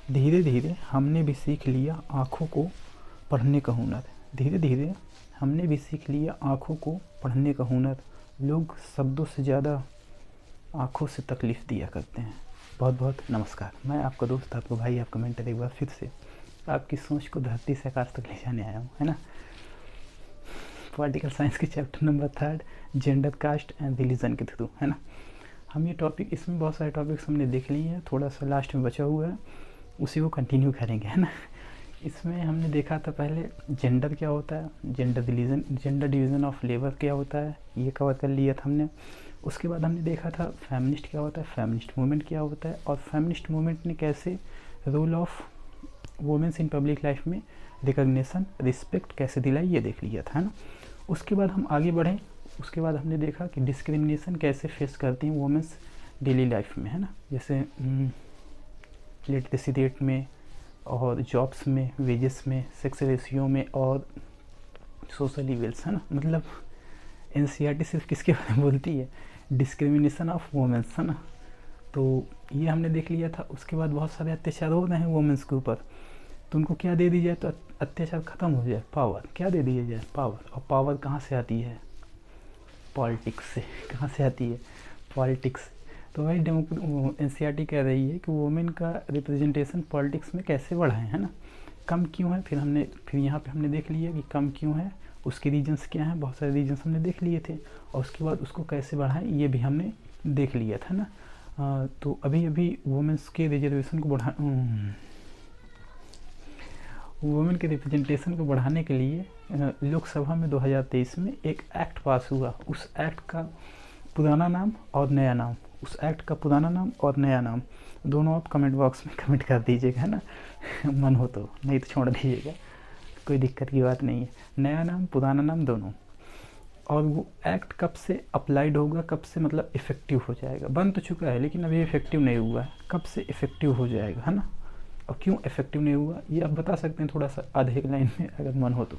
धीरे धीरे हमने भी सीख लिया आँखों को पढ़ने का हुनर। धीरे धीरे हमने भी सीख लिया आँखों को पढ़ने का हुनर। लोग शब्दों से ज़्यादा आँखों से तकलीफ़ दिया करते हैं। बहुत बहुत नमस्कार। मैं आपका दोस्त, आपका भाई, आपका मेंटर एक बार फिर से आपकी सोच को धरती से आकाश तक ले जाने आया हूँ, है ना। पॉलिटिकल साइंस के chapter number 3 gender, caste and religion के थ्रू, है ना। हम ये टॉपिक, इसमें बहुत सारे टॉपिक्स हमने देख लिए हैं, थोड़ा सा लास्ट में बचा हुआ है, उसी को कंटिन्यू करेंगे, है ना। इसमें हमने देखा था पहले जेंडर क्या होता है, gender religion, gender division of labour क्या होता है, ये कवर कर लिया था हमने। उसके बाद हमने देखा था फेमिनिस्ट क्या होता है, फेमिनिस्ट मूवमेंट क्या होता है, और फेमिनिस्ट मूवमेंट ने कैसे role of womens in public life में रिकग्निशन, रिस्पेक्ट कैसे दिलाई, ये देख लिया था, है ना। उसके बाद हम आगे बढ़े। उसके बाद हमने देखा कि डिस्क्रिमिनेशन कैसे फेस करती हैं वुमेन्स डेली लाइफ में, है ना। जैसे लिटरेसी रेट में और जॉब्स में, वेजेस में, सेक्स रेशियो में और सोशल इवेल्स, है ना। मतलब एनसीईआरटी सिर्फ किसके बारे में बोलती है, डिस्क्रिमिनेशन ऑफ वुमेन्स, है ना। तो ये हमने देख लिया था। उसके बाद बहुत सारे अत्याचार हो रहे हैं वुमेन्स के ऊपर, तो उनको क्या दे दी जाए तो अत्याचार ख़त्म हो जाए, पावर। क्या दे दिया जाए, पावर। और पावर कहाँ से आती है, पॉलिटिक्स से। कहाँ से आती है, पॉलिटिक्स से। तो भाई एनसीईआरटी कह रही है कि वुमेन का रिप्रेजेंटेशन पॉलिटिक्स में कैसे बढ़ाएं, है ना। कम क्यों है, फिर यहाँ पे हमने देख लिया कि कम क्यों है, उसके रीजंस क्या हैं, बहुत सारे रीजंस हमने देख लिए थे। और उसके बाद उसको कैसे बढ़ाएं ये भी हमने देख लिया था ना। तो अभी वुमेन्स के रिजर्वेशन को वुमेन के रिप्रेजेंटेशन को बढ़ाने के लिए लोकसभा में 2023 में एक एक्ट पास हुआ। उस एक्ट का पुराना नाम और नया नाम, उस एक्ट का पुराना नाम और नया नाम दोनों आप कमेंट बॉक्स में कमेंट कर दीजिएगा, है ना। मन हो तो, नहीं तो छोड़ दीजिएगा, कोई दिक्कत की बात नहीं है। नया नाम, पुराना नाम दोनों। और वो एक्ट कब से अप्लाइड होगा, कब से मतलब इफ़ेक्टिव हो जाएगा। बन तो चुका है लेकिन अभी इफ़ेक्टिव नहीं हुआ है, कब से इफ़ेक्टिव हो जाएगा, है ना। और क्यों इफ़ेक्टिव नहीं हुआ ये आप बता सकते हैं थोड़ा सा आधे एक लाइन में, अगर मन हो तो।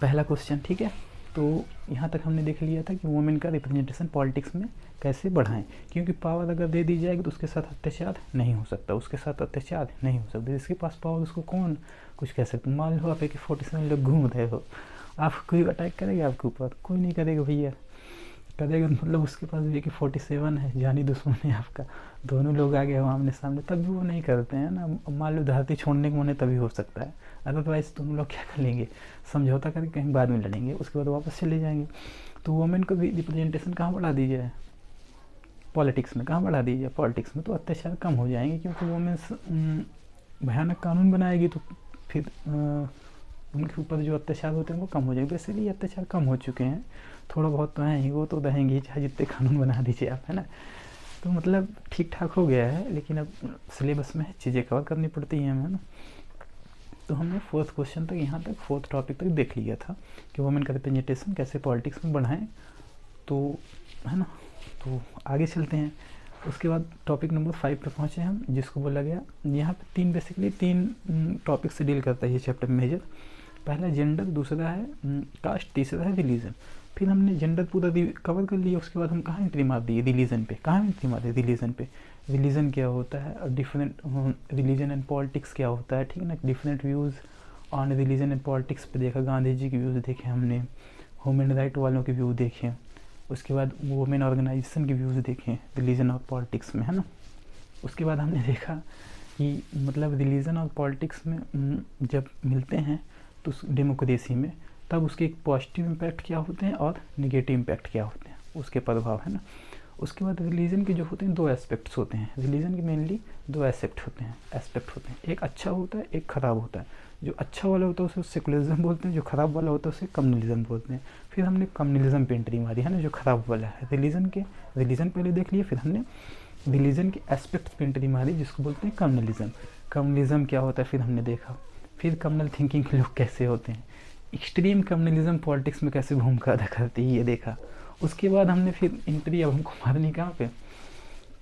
पहला क्वेश्चन, ठीक है। तो यहाँ तक हमने देख लिया था कि वुमेन का रिप्रेजेंटेशन पॉलिटिक्स में कैसे बढ़ाएं, क्योंकि पावर अगर दे दी जाएगी तो उसके साथ अत्याचार नहीं हो सकता, उसके साथ अत्याचार नहीं हो सकता। जिसके पास पावर उसको कौन कुछ कह सकता। मान लो आप AK-47 लोग घूम रहे हो, आप कोई अटैक करेगा आपके ऊपर, कोई नहीं करेगा भैया। करेगा मतलब उसके पास भी AK-47 है, जानी दुश्मन है आपका, दोनों लोग आ गए हो आमने सामने, तब भी वो नहीं करते हैं ना। मान लो धरती छोड़ने को मन है तभी हो सकता है, अदरवाइज दोनों लोग क्या कर लेंगे, समझौता करके कहीं बाद में लड़ेंगे, उसके बाद वापस चले जाएंगे। तो वुमेन को भी रिप्रेजेंटेशन कहाँ बढ़ा दी जाए, पॉलिटिक्स में। कहाँ बढ़ा दी जाए, पॉलिटिक्स में, तो अत्याचार कम हो जाएंगे। क्योंकि वुमेन्स भयानक कानून बनाएगी तो फिर उनके ऊपर जो अत्याचार होते हैं वो कम हो जाएंगे। बेसिकली अत्याचार कम हो चुके हैं, थोड़ा बहुत तो हैं ही, वो तो रहेंगे ही चाहे जितने कानून बना दीजिए आप, है ना। तो मतलब ठीक ठाक हो गया है, लेकिन अब सिलेबस में चीज़ें कवर करनी पड़ती हैं, है ना। तो हमने फोर्थ क्वेश्चन तक, यहाँ तक फोर्थ टॉपिक तक देख लिया था कि वुमेन का रिप्रेजेंटेशन कैसे पॉलिटिक्स में बढ़ाएं, तो है ना। तो आगे चलते हैं। उसके बाद टॉपिक नंबर 5 पे पहुँचे हम, जिसको बोला गया यहाँ पे बेसिकली तीन टॉपिक से डील करता है ये चैप्टर मेजर। पहला जेंडर, दूसरा है कास्ट, तीसरा है रिलीजन। फिर हमने जेंडर पूरा कवर कर लिया। उसके बाद हम कहाँ एंट्री मार दिए, रिलीजन पे। कहाँ एंट्री मार दी, रिलीजन पे। रिलीजन क्या होता है और डिफरेंट रिलीजन एंड पॉलिटिक्स क्या होता है, ठीक है ना। Different views on religion and politics पे देखा, गांधी जी के व्यूज़ देखे हमने, ह्यूमन राइट वालों के व्यू देखे, उसके बाद वुमेन ऑर्गेनाइजेशन के व्यूज़ देखें रिलीजन और पॉलिटिक्स में, है ना। उसके बाद हमने देखा कि मतलब रिलीजन और पॉलिटिक्स में जब मिलते हैं तो डेमोक्रेसी में, तब उसके एक पॉजिटिव इम्पैक्ट क्या होते हैं और निगेटिव इम्पैक्ट क्या होते हैं, उसके प्रभाव, है ना। उसके बाद रिलीजन के जो होते हैं 2 एस्पेक्ट्स होते हैं। रिलीजन के मेनली 2 एस्पेक्ट होते हैं। एक अच्छा होता है, एक ख़राब होता है। जो अच्छा वाला होता है उसे सेकुलरिज्म बोलते हैं, जो ख़राब वाला होता है उसे कम्युनलिज्म बोलते हैं। फिर हमने कम्युनलिज्म पे एंट्री मारी, है ना, जो ख़राब वाला है। रिलीजन पहले देख लिए, फिर हमने रिलीजन के एस्पेक्ट पे एंट्री मारी, जिसको बोलते हैं कम्युनलिज्म। कम्युनलिज्म क्या होता है फिर हमने देखा। फिर कम्युनल थिंकिंग के लोग कैसे होते हैं, एक्सट्रीम कम्युनलिज्म पॉलिटिक्स में कैसे भूमिका अदा करती है, ये देखा। उसके बाद हमने फिर एंट्री अब हमको मारनी कहाँ पे,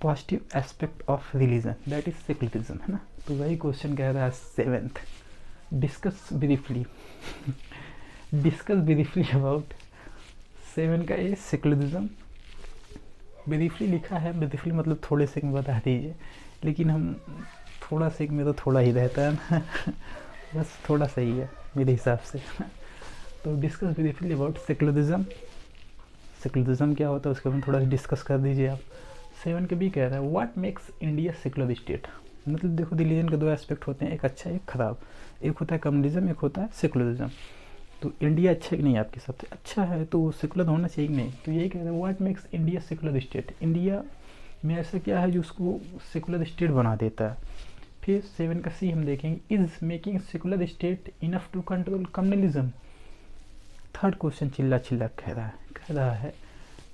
positive aspect of religion, that is secularism, है ना। तो वही क्वेश्चन कह रहा है 7th, डिस्कस ब्रीफली अबाउट 7 का ये सेकुलरिज्म। ब्रीफली लिखा है, ब्रीफली मतलब थोड़े से बता दीजिए, लेकिन हम थोड़ा सा में तो थोड़ा ही रहता है ना बस थोड़ा सा ही है मेरे हिसाब से। तो discuss briefly about secularism. Secularism क्या होता है उसके बारे में थोड़ा सा डिस्कस कर दीजिए आप। 7 के बी कह रहा है what makes India secular state. मतलब देखो रिलीजन के दो एस्पेक्ट होते हैं, एक अच्छा एक खराब। एक होता है कम्युनिज्म, एक होता है सेकुलरिज्म। तो इंडिया अच्छा है कि नहीं आपके हिसाब से? अच्छा है, तो सेकुलर होना चाहिए कि नहीं? तो यही कह रहे हैं what makes India secular state. India में ऐसा क्या है जो उसको सेकुलर स्टेट बना देता है? फिर 7 का सी हम देखेंगे, is making secular state enough to control communalism. Third question चिल्ला चिल्ला कह रहा है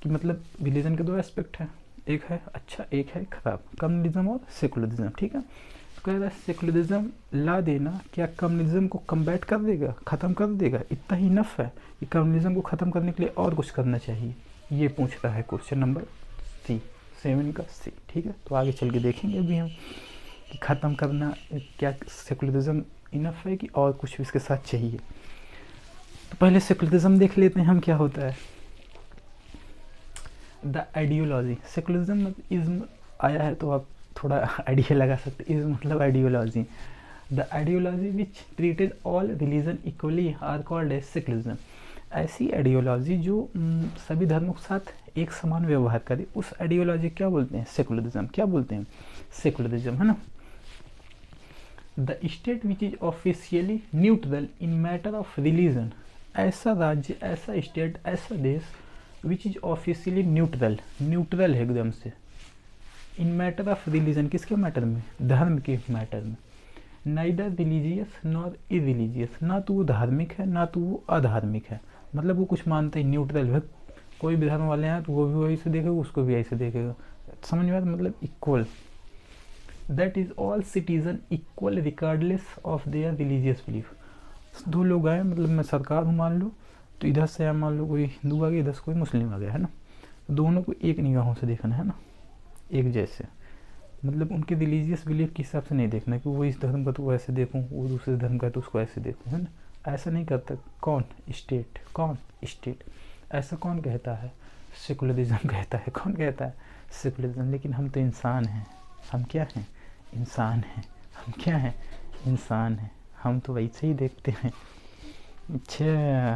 कि मतलब रिलीजन के दो एस्पेक्ट हैं, एक है अच्छा एक है खराब, कम्युनलिज्म और सेकुलरिज्म, ठीक है। तो कह रहा है सेकुलरिज्म ला देना क्या कम्युनलिज्म को कम्बैट कर देगा, ख़त्म कर देगा? इतना ही इनफ है कि कम्युनलिज्म को ख़त्म करने के लिए और कुछ करना चाहिए? ये पूछ रहा है क्वेश्चन नंबर सी, 7 का सी, ठीक है। तो आगे चल के देखेंगे अभी हम कि ख़त्म करना क्या सेकुलरिज्म इनफ है कि और कुछ इसके साथ चाहिए। तो पहले सेकुलरिज्म देख लेते हैं हम क्या होता है। द आइडियोलॉजी, सेकुलरिज्म इज्म आया है तो आप थोड़ा आइडिया लगा सकते, इज्म मतलब ideology. The ideology which treated all religion equally are called as secularism. ऐसी आइडियोलॉजी जो सभी धर्मों के साथ एक समान व्यवहार करे, उस आइडियोलॉजी क्या बोलते हैं? सेकुलरिज्म। क्या बोलते हैं? सेकुलरिज्म, है ना। The state which is officially neutral in matter of religion. ऐसा राज्य, ऐसा स्टेट, ऐसा देश विच इज ऑफिशियली न्यूट्रल, न्यूट्रल है एकदम से, इन मैटर ऑफ रिलीजन, किसके मैटर में? धर्म के मैटर में। नाइदर रिलीजियस नॉर इरिलीजियस, ना तो वो धार्मिक है ना तो वो अधार्मिक है, मतलब वो कुछ मानते ही न्यूट्रल है। कोई भी धर्म वाले हैं तो वो भी वही से देखेगा, उसको भी ऐसे देखेगा, समझ में आता? मतलब equal. That is all citizen equal regardless of their religious belief. दो लोग आए, मतलब मैं सरकार हूँ मान लो, तो इधर से मान लो कोई हिंदू आ गया, इधर से कोई मुस्लिम आ गया, है ना। दोनों को एक निगाहों से देखना है ना, एक जैसे, मतलब उनके रिलीजियस बिलीफ के हिसाब से नहीं देखना कि वो इस धर्म का तो वो ऐसे देखूँ, वो दूसरे धर्म का तो उसको ऐसे देखूँ, है ना। ऐसा नहीं करता। कौन? स्टेट। कौन? स्टेट। ऐसा कौन कहता है? सेकुलरिज्म कहता है। कौन कहता है? सेकुलरिज्म। लेकिन हम तो इंसान हैं। हम क्या हैं? इंसान हैं। हम क्या हैं? इंसान हैं। हम तो वैसे ही देखते हैं। अच्छा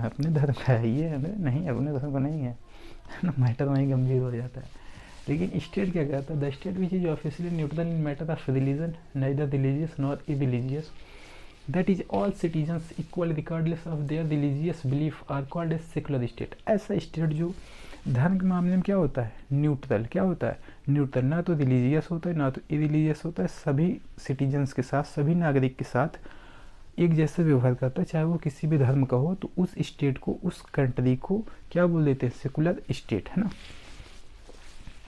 अपने धर्म का है ये, नहीं अपने धर्म का नहीं है ना, मैटर वहीं गंभीर हो जाता है। लेकिन स्टेट क्या कहता है? The state which is officially neutral in matter of religion, neither religious nor irreligious, that is all citizens equal regardless of their religious belief are called as secular state. ऐसा स्टेट जो धर्म के मामले में क्या होता है? न्यूट्रल। क्या होता है? न्यूट्रल। ना तो रिलीजियस होता है ना तो इरिलीजियस होता है, सभी सिटीजन्स के साथ, सभी नागरिक के साथ एक जैसे व्यवहार करता है, चाहे वो किसी भी धर्म का हो। तो उस स्टेट को, उस कंट्री को क्या बोल देते हैं? सेकुलर स्टेट, है ना।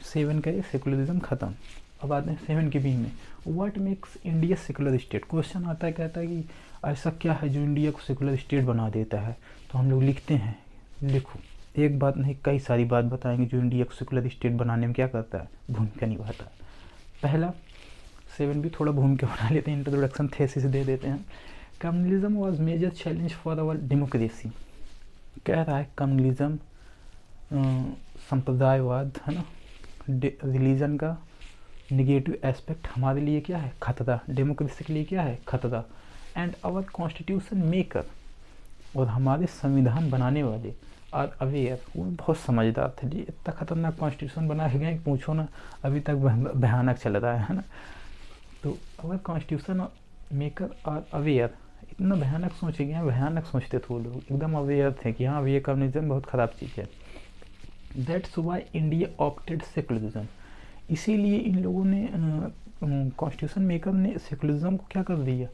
7 का ये सेकुलरिज्म खत्म। अब आते हैं 7 के बी में, what makes India secular state. Question आता है, कहता है कि ऐसा क्या है जो इंडिया को सेकुलर स्टेट बना देता है? तो हम लोग लिखते हैं, लिखो, एक बात नहीं कई सारी बात बताएंगे जो इंडिया को सेकुलर स्टेट बनाने में क्या करता है, भूमिका निभाता है। पहला 7 भी थोड़ा भूमिका बना लेते हैं, इंट्रोडक्शन थेसिस दे देते हैं। Communalism was major challenge for our democracy. कह रहा है कम्युनलिज्म संप्रदायवाद, है ना, रिलीजन का निगेटिव एस्पेक्ट हमारे लिए क्या है? खतरा। डेमोक्रेसी के लिए क्या है? खतरा। एंड आवर कॉन्स्टिट्यूशन मेकर, और हमारे संविधान बनाने वाले, आर अवेयर, वो बहुत समझदार थे जी। इतना खतरनाक कॉन्स्टिट्यूशन बना के गए, पूछो ना, अभी तक भयानक चल रहा है ना। तो our constitution maker are aware, इतना भयानक सोचे गए, भयानक सोचते थे वो लोग, एकदम अवेयर थे कि हाँ ये कम्युनिज्म बहुत ख़राब चीज़ है। That's why India opted secularism. इसीलिए इन लोगों ने, कॉन्स्टिट्यूशन मेकर ने सेकुलरिज्म को क्या कर दिया?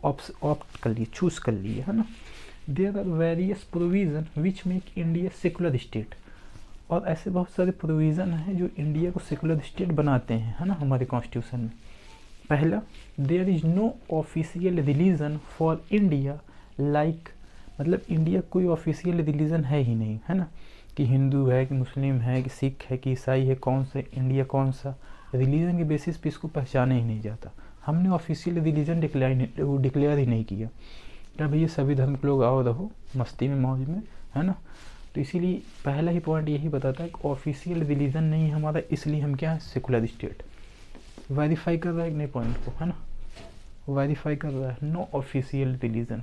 ऑप्ट कर लिया, चूज़ कर लिया, है ना। There are various provision which make India secular state. और ऐसे बहुत सारे प्रोविज़न हैं जो इंडिया को सेकुलर स्टेट बनाते हैं, है ना, हमारे कॉन्स्टिट्यूशन में। पहला, there is no official religion for India like, मतलब इंडिया कोई ऑफिशियल रिलीजन है ही नहीं, है ना, कि हिंदू है कि मुस्लिम है कि सिख है कि ईसाई है, कौन से इंडिया कौन सा रिलीजन के बेसिस पे इसको पहचाना ही नहीं जाता। हमने ऑफिशियल रिलीजन डिक्लेयर ही नहीं किया क्या भैया सभी धर्म के लोग आओ रहो मस्ती में मौज में, है ना। तो इसीलिए पहला ही पॉइंट यही बताता है कि ऑफिशियल रिलीजन नहीं हमारा, इसलिए हम क्या है? Secular state. वेरीफाई कर रहा है कि नहीं पॉइंट को, है ना, वेरीफाई कर रहा है। No official religion,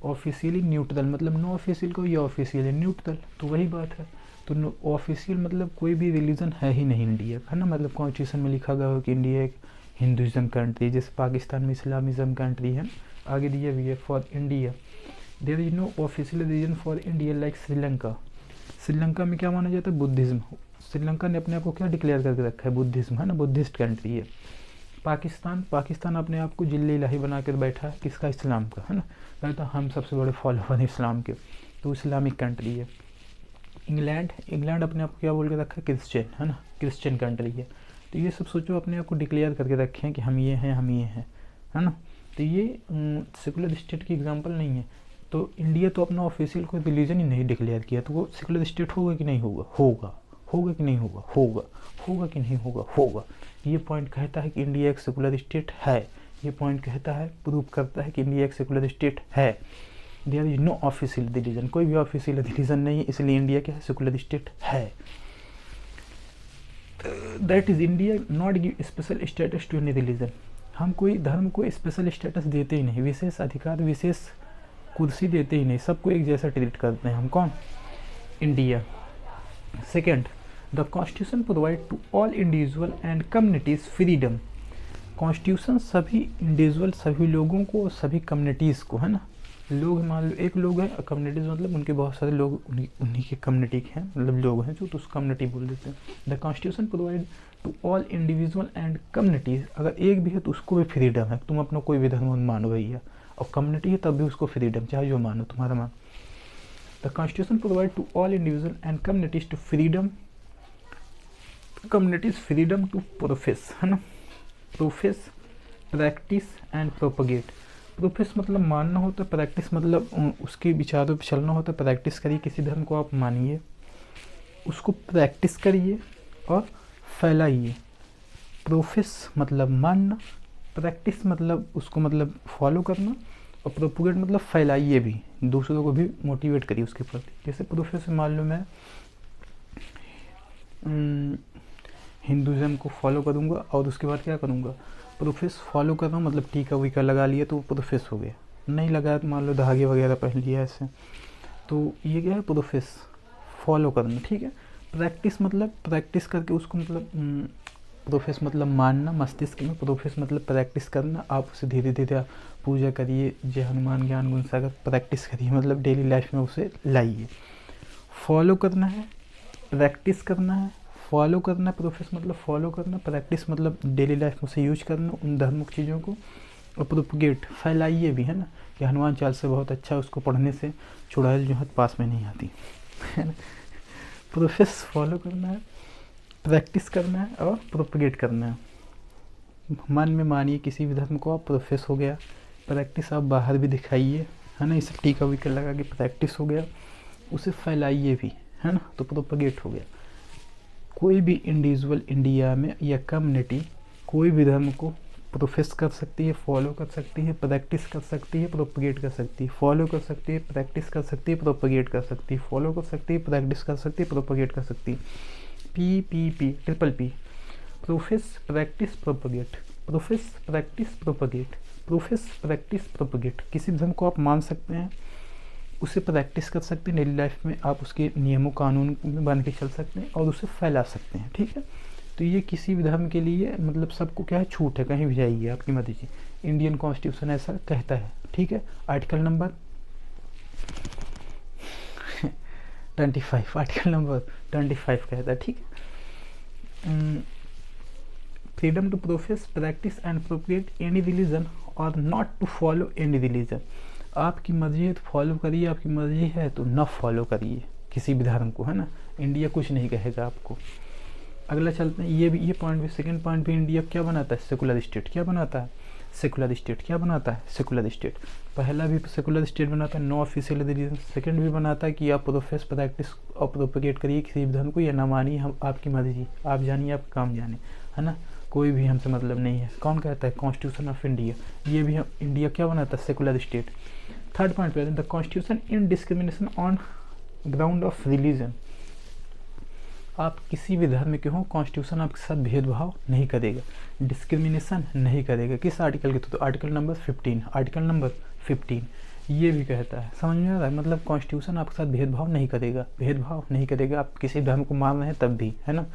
officially neutral, मतलब नो ऑफिशियल को या ऑफिशियली न्यूट्रल, तो वही बात है। तो ऑफिशियल मतलब कोई भी रिलीजन है ही नहीं इंडिया का, है ना, मतलब कॉन्स्टिट्यूशन में लिखा गया हो कि इंडिया एक हिंदुज़म कंट्री, जैसे पाकिस्तान में इस्लामिज़म कंट्री है, आगे दिया भी है for India. There is no official religion for India like Sri Lanka. Sri Lanka में क्या माना जाता है, बुद्धिज़्म। श्रीलंका ने अपने आप को क्या डिक्लेयर करके रखा है, बुद्धिज़्म, है ना, बुद्धिस्ट कंट्री है। पाकिस्तान अपने आप को जिले इलाही बना कर बैठा है, किसका, इस्लाम का, है ना, कहता है हम सबसे बड़े फॉलोअर हैं इस्लाम के, तो इस्लामिक कंट्री है। इंग्लैंड अपने आप को क्या बोल के रखा है, क्रिश्चियन, है ना, क्रिश्चियन कंट्री है। तो ये सब सोचो अपने आप को डिक्लेयर करके रखे हैं कि हम ये हैं, हम ये हैं, है ना। तो ये सेकुलर स्टेट की एग्जांपल नहीं है। तो इंडिया तो अपना ऑफिशियल कोई रिलीजन ही नहीं डिक्लेयर किया, तो वो सेकुलर स्टेट होगा कि नहीं होगा, होगा कि नहीं होगा, होगा कि नहीं होगा, होगा। ये पॉइंट कहता है कि इंडिया एक सेकुलर स्टेट है, ये पॉइंट कहता है, प्रूव करता है कि इंडिया एक सेकुलर स्टेट है। There is no official religion, कोई भी ऑफिशियल रिलीजन नहीं है, इसलिए इंडिया क्या है, सेकुलर स्टेट है। That is India not give special status to any religion, हम कोई धर्म को स्पेशल स्टेटस देते ही नहीं, विशेष अधिकार, विशेष कुर्सी देते ही नहीं, सबको एक जैसा ट्रीट करते हैं हम, कौन, India. Second, the constitution provide to all individual and communities freedom. Constitution सभी इंडिविजुअल, सभी लोगों को, सभी कम्युनिटीज़ को, है ना, लोग मान लो एक लोग है, कम्युनिटीज़ मतलब उनके बहुत सारे लोग उन्हीं के कम्युनिटी के हैं, मतलब लोग हैं जो, तो उस कम्युनिटी बोल देते हैं। The constitution provide to all individual and communities, अगर एक भी है तो उसको भी फ्रीडम है, तुम अपना कोई भी धर्म मानो भैया, और कम्युनिटी है तब भी उसको फ्रीडम, चाहे जो मानो, तुम्हारा मान। The constitution provide to all individual and communities to freedom, communities freedom to profess, है ना, profess, practice and propagate. Profess मतलब मानना होता है, प्रैक्टिस मतलब उसके विचारों पर चलना होता है। प्रैक्टिस करिए, किसी धर्म को आप मानिए, उसको प्रैक्टिस करिए और फैलाइए। प्रोफेस मतलब मानना, प्रैक्टिस मतलब उसको मतलब फॉलो करना, और प्रोपगेट मतलब फैलाइए भी, दूसरों को भी मोटिवेट करिए उसके प्रति। जैसे प्रोफेस मान लो मैं हिंदुज़म को फॉलो करूँगा और उसके बाद क्या करूँगा, प्रोफेस फॉलो कर रहा हूँ, मतलब टीका वीका लगा लिया तो प्रोफेस हो गया, नहीं लगाया तो मान लो धागे वगैरह पहन लिया ऐसे, तो ये क्या है, प्रोफेस, फॉलो करना, ठीक है। प्रैक्टिस मतलब प्रैक्टिस करके उसको मतलब प्रोफेस मतलब मानना मस्तिष्क में, प्रोफेस मतलब प्रैक्टिस करना, आप उसे धीरे धीरे पूजा करिए, जय हनुमान ज्ञान गुण सागर, प्रैक्टिस करिए, मतलब डेली लाइफ में उसे लाइए। फॉलो करना है, प्रैक्टिस करना है, फॉलो करना, प्रोफेस मतलब फॉलो करना, प्रैक्टिस मतलब डेली लाइफ में उसे यूज करना उन धार्मिक चीज़ों को, और प्रोपगेट फैलाइए भी, है ना, कि हनुमान चालीसा बहुत अच्छा है, उसको पढ़ने से चुड़ैल जो है पास में नहीं आती, है ना। प्रोफेस फॉलो करना है, प्रैक्टिस करना है और प्रोपगेट करना है। मन में मानिए किसी भी धर्म को आप, प्रोफेस हो गया, प्रैक्टिस आप बाहर भी दिखाइए, है ना, इसे टीका वीका लगा के प्रैक्टिस हो गया, उसे फैलाइए भी, है ना, तो प्रोपगेट हो गया। कोई भी इंडिविजुअल इंडिया में या कम्युनिटी कोई भी धर्म को प्रोफेस कर सकती है, फॉलो कर सकती है, प्रैक्टिस कर सकती है, प्रोपगेट कर सकती है, फॉलो कर सकती है, प्रैक्टिस कर सकती है, प्रोपगेट कर सकती है, फॉलो कर सकती है, प्रैक्टिस कर सकती है, प्रोपगेट कर सकती है। P triple P, profess, practice, propagate, profess, practice, propagate, profess, practice, propagate. किसी धर्म को आप मान सकते हैं, उसे प्रैक्टिस कर सकते हैं, डेली लाइफ में आप उसके नियमों कानून में बन के चल सकते हैं और उसे फैला सकते हैं, ठीक है। तो ये किसी भी धर्म के लिए मतलब सबको क्या है, छूट है, कहीं भी जाइए आपकी मर्जी। इंडियन कॉन्स्टिट्यूशन ऐसा कहता है, ठीक है। आर्टिकल नंबर 25, आर्टिकल नंबर 25 कहता है, ठीक है। Freedom to profess, practice and propagate any religion और not to follow any religion. आपकी मर्जी है तो फॉलो करिए, आपकी मर्जी है तो न फॉलो करिए किसी भी धर्म को, है ना। इंडिया कुछ नहीं कहेगा आपको। अगला चलते हैं, ये पॉइंट भी, सेकंड पॉइंट भी, इंडिया क्या बनाता है, सेकुलर स्टेट। क्या बनाता है, सेकुलर स्टेट। क्या बनाता है, सेकुलर स्टेट। पहला भी सेकुलर स्टेट बनाता है, नो ऑफिशियल रिलीजन। सेकंड भी बनाता है कि आप प्रोफेस, प्रैक्टिस और प्रोपगेट करिए किसी भी धर्म को, या ना मानिए, हम आपकी मर्जी, आप जानिए, आप काम जाने, है ना, कोई भी हमसे मतलब नहीं है। कौन कहता है, कॉन्स्टिट्यूशन ऑफ इंडिया। ये भी हम, इंडिया क्या बनाता है, सेकुलर स्टेट। थर्ड पॉइंट पे, the constitution in discrimination on ground of religion. आप किसी भी धर्म के हो, कॉन्स्टिट्यूशन आपके साथ भेदभाव नहीं करेगा, डिस्क्रिमिनेशन नहीं करेगा। किस आर्टिकल के थ्रू? तो आर्टिकल नंबर 15, आर्टिकल नंबर 15 ये भी कहता है। समझ में आ रहा है? मतलब कॉन्स्टिट्यूशन आपके साथ भेदभाव नहीं करेगा, भेदभाव नहीं करेगा। आप किसी धर्म को मान रहे हैं तब भी, है ना,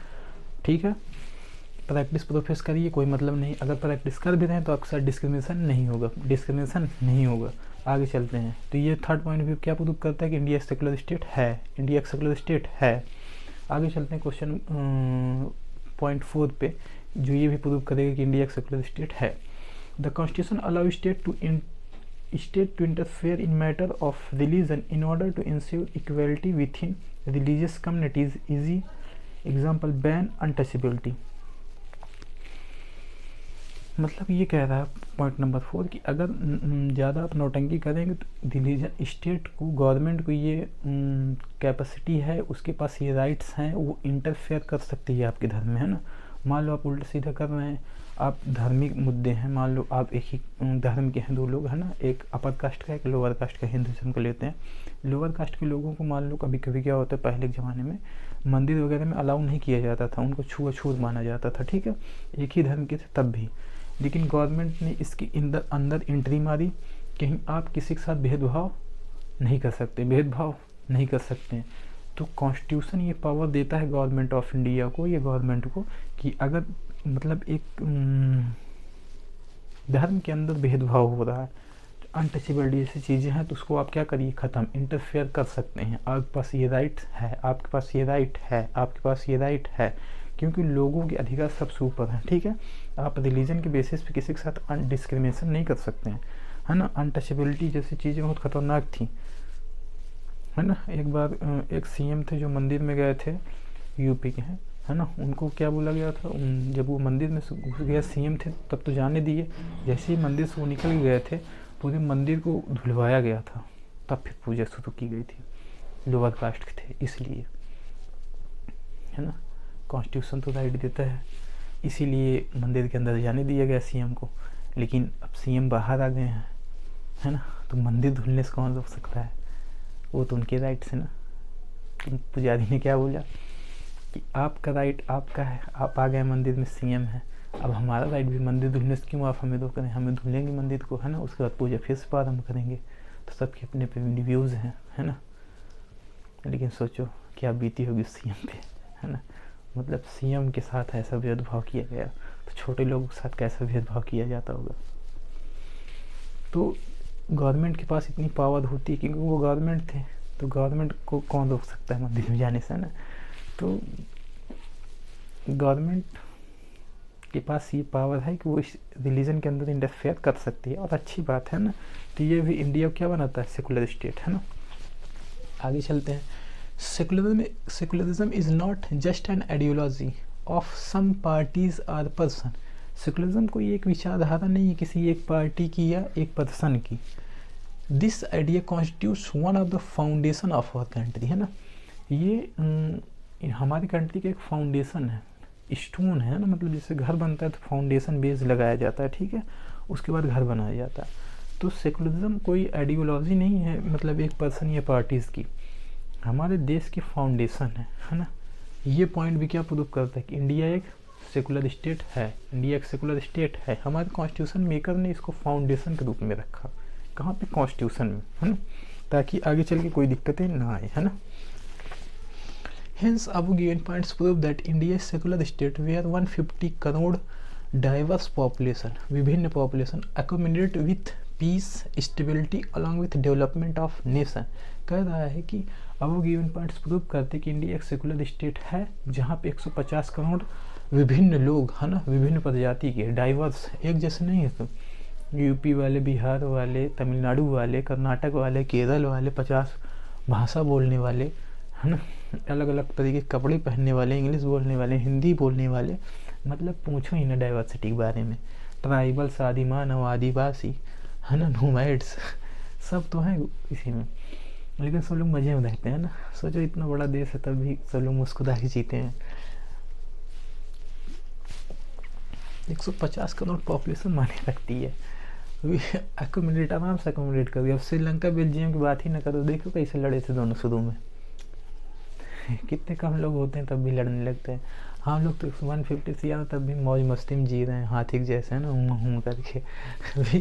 ठीक है। प्रैक्टिस प्रोफेस करिए, कोई मतलब नहीं। अगर प्रैक्टिस कर भी रहे हैं तो आपके साथ डिस्क्रिमिनेशन नहीं होगा, डिस्क्रिमिनेशन नहीं होगा। आगे चलते हैं। तो ये थर्ड पॉइंट भी क्या प्रूव करता है कि इंडिया एक सेकुलर स्टेट है, इंडिया एक सेकुलर स्टेट है। आगे चलते हैं क्वेश्चन पॉइंट 4 पे, जो ये भी प्रूव करेगा कि इंडिया एक सेकुलर स्टेट है। The constitution allow state to interfere in matter of religion in order to ensure equality within religious communities. Easy example ban untouchability. मतलब ये कह रहा है पॉइंट नंबर 4 कि अगर ज़्यादा आप नौटंकी करेंगे तो रिलीजन स्टेट को, गवर्नमेंट को ये कैपेसिटी है, उसके पास ये राइट्स हैं, वो इंटरफेयर कर सकती है आपके धर्म में, है ना। मान लो आप उल्टा सीधा कर रहे हैं, आप धार्मिक मुद्दे हैं, मान लो आप एक ही धर्म के हैं, दो लोग, है ना, एक अपर कास्ट का एक लोअर कास्ट का, हिंदुइज्म को लेते हैं। लोअर कास्ट के लोगों को मान लो कभी कभी क्या होता है, पहले के ज़माने में मंदिर वगैरह में अलाउ नहीं किया जाता था, उनको छूआछूत माना जाता था, ठीक है, एक ही धर्म के थे तब भी। लेकिन गवर्नमेंट ने इसके अंदर एंट्री मारी, कहीं आप किसी के साथ भेदभाव नहीं कर सकते, भेदभाव नहीं कर सकते। तो कॉन्स्टिट्यूशन ये पावर देता है गवर्नमेंट ऑफ इंडिया को, ये गवर्नमेंट को, कि अगर मतलब एक धर्म के अंदर भेदभाव हो रहा है, अनटचेबिलिटी जैसी चीज़ें हैं, तो उसको आप क्या करिए, ख़त्म, इंटरफेयर कर सकते हैं। आपके पास ये राइट है, आपके पास ये राइट है, आपके पास ये राइट है, क्योंकि लोगों के अधिकार सबसे ऊपर हैं, ठीक है। आप रिलीजन के बेसिस पे किसी के साथ डिस्क्रिमिनेशन नहीं कर सकते हैं, है ना। अनटचेबिलिटी जैसी चीज़ें बहुत खतरनाक थी, है ना। एक बार एक सीएम थे जो मंदिर में गए थे, यूपी के हैं, है ना, उनको क्या बोला गया था, जब वो मंदिर में घुस गया, सीएम थे तब तो जाने दिए, जैसे ही मंदिर से वो निकल गए थे, पूरे मंदिर को धुलवाया गया था, तब फिर पूजा शुरू की गई थी। लोअर कास्ट के थे इसलिए, है ना। कॉन्स्टिट्यूशन तो राइट देता है, इसीलिए मंदिर के अंदर जाने दिया गया सीएम को। लेकिन अब सीएम बाहर आ गए हैं, है ना, तो मंदिर धुलने से कौन रोक सकता है, वो तो उनके राइट से ना। तो पुजारी ने क्या बोला कि आपका राइट आपका है, आप आ गए मंदिर में, सीएम है, अब हमारा राइट भी मंदिर धुलने से क्यों आप हमें रोक रहे हैं, हमें धुलेंगे मंदिर को, है ना, उसके बाद पूजा फिर से प्रारंभ करेंगे। तो सबके अपने अपने व्यूज़ हैं, है ना। लेकिन सोचो क्या बीती होगी सीएम पे, है ना। मतलब सीएम के साथ ऐसा भेदभाव किया गया, तो छोटे लोगों के साथ कैसा भेदभाव किया जाता होगा। तो गवर्नमेंट के पास इतनी पावर होती है, क्योंकि वो गवर्नमेंट थे, तो गवर्नमेंट को कौन रोक सकता है मंदिर में जाने से, है ना। तो गवर्नमेंट के पास ये पावर है कि वो इस रिलीजन के अंदर इंटरफेयर कर सकती है, और अच्छी बात है ना। तो ये भी इंडिया को क्या बनाता है, सेकुलर स्टेट, है ना। आगे चलते हैं। Secularism is not just an ideology of some parties और पर्सन। सेकुलरिज्म कोई एक विचारधारा नहीं है किसी एक पार्टी की या एक पर्सन की। This idea constitutes one of the foundation of our country, है ना। ये हमारी कंट्री का एक फाउंडेशन है, स्टोन है ना, मतलब जैसे घर बनता है तो फाउंडेशन बेस लगाया जाता है, ठीक है, उसके बाद घर बनाया जाता है। तो सेकुलरिज्म कोई आइडियोलॉजी नहीं है, मतलब एक पर्सन या पार्टीज़ की, हमारे देश की फाउंडेशन है ना। ये पॉइंट भी क्या प्रूव करता है कि इंडिया एक सेकुलर स्टेट है, इंडिया एक सेकुलर स्टेट है। हमारे कॉन्स्टिट्यूशन मेकर ने इसको फाउंडेशन के रूप में रखा, कहाँ पे, कॉन्स्टिट्यूशन में, है ना, ताकि आगे चल के कोई दिक्कतें ना आए, है ना। Hence, above given points prove that India is secular state where 150 crore diverse population, विभिन्न population accommodate with peace, stability along with development of nation। कह रहा है कि above given points prove करते कि इंडिया एक सेकुलर स्टेट है जहाँ पे 150 करोड़ विभिन्न लोग, है ना, विभिन्न प्रजाति के, डाइवर्स, एक जैसे नहीं है। तो यूपी वाले, बिहार वाले, तमिलनाडु वाले, कर्नाटक वाले, केरल वाले, 50 भाषा बोलने वाले, है ना, अलग अलग तरीके के कपड़े पहनने वाले, इंग्लिश बोलने वाले, हिंदी बोलने वाले, मतलब पूछो ही ना डाइवर्सिटी के बारे में। ट्राइबल्स, आदिमानव, आदिवासी, है ना, नोमैड्स, सब तो हैं इसी में, लेकिन सब लोग मज़े में रहते हैं ना। सोचो इतना बड़ा देश है तब भी सब लोग मुस्कुरा के जीते हैं। 150 करोड़ पॉपुलेशन माने रखती है, एकोमोडेट, आराम से एकोमोडेट कर दिया। अब श्रीलंका बेल्जियम की बात ही ना करो, देखो कैसे लड़े थे दोनों शुरू में, कितने कम लोग होते हैं तब भी लड़ने लगते हैं। हम लोग तो 150 से ज़्यादा तब भी मौज मस्ती में जी रहे हैं, हाथी के जैसे है ना, हूँ करके। अभी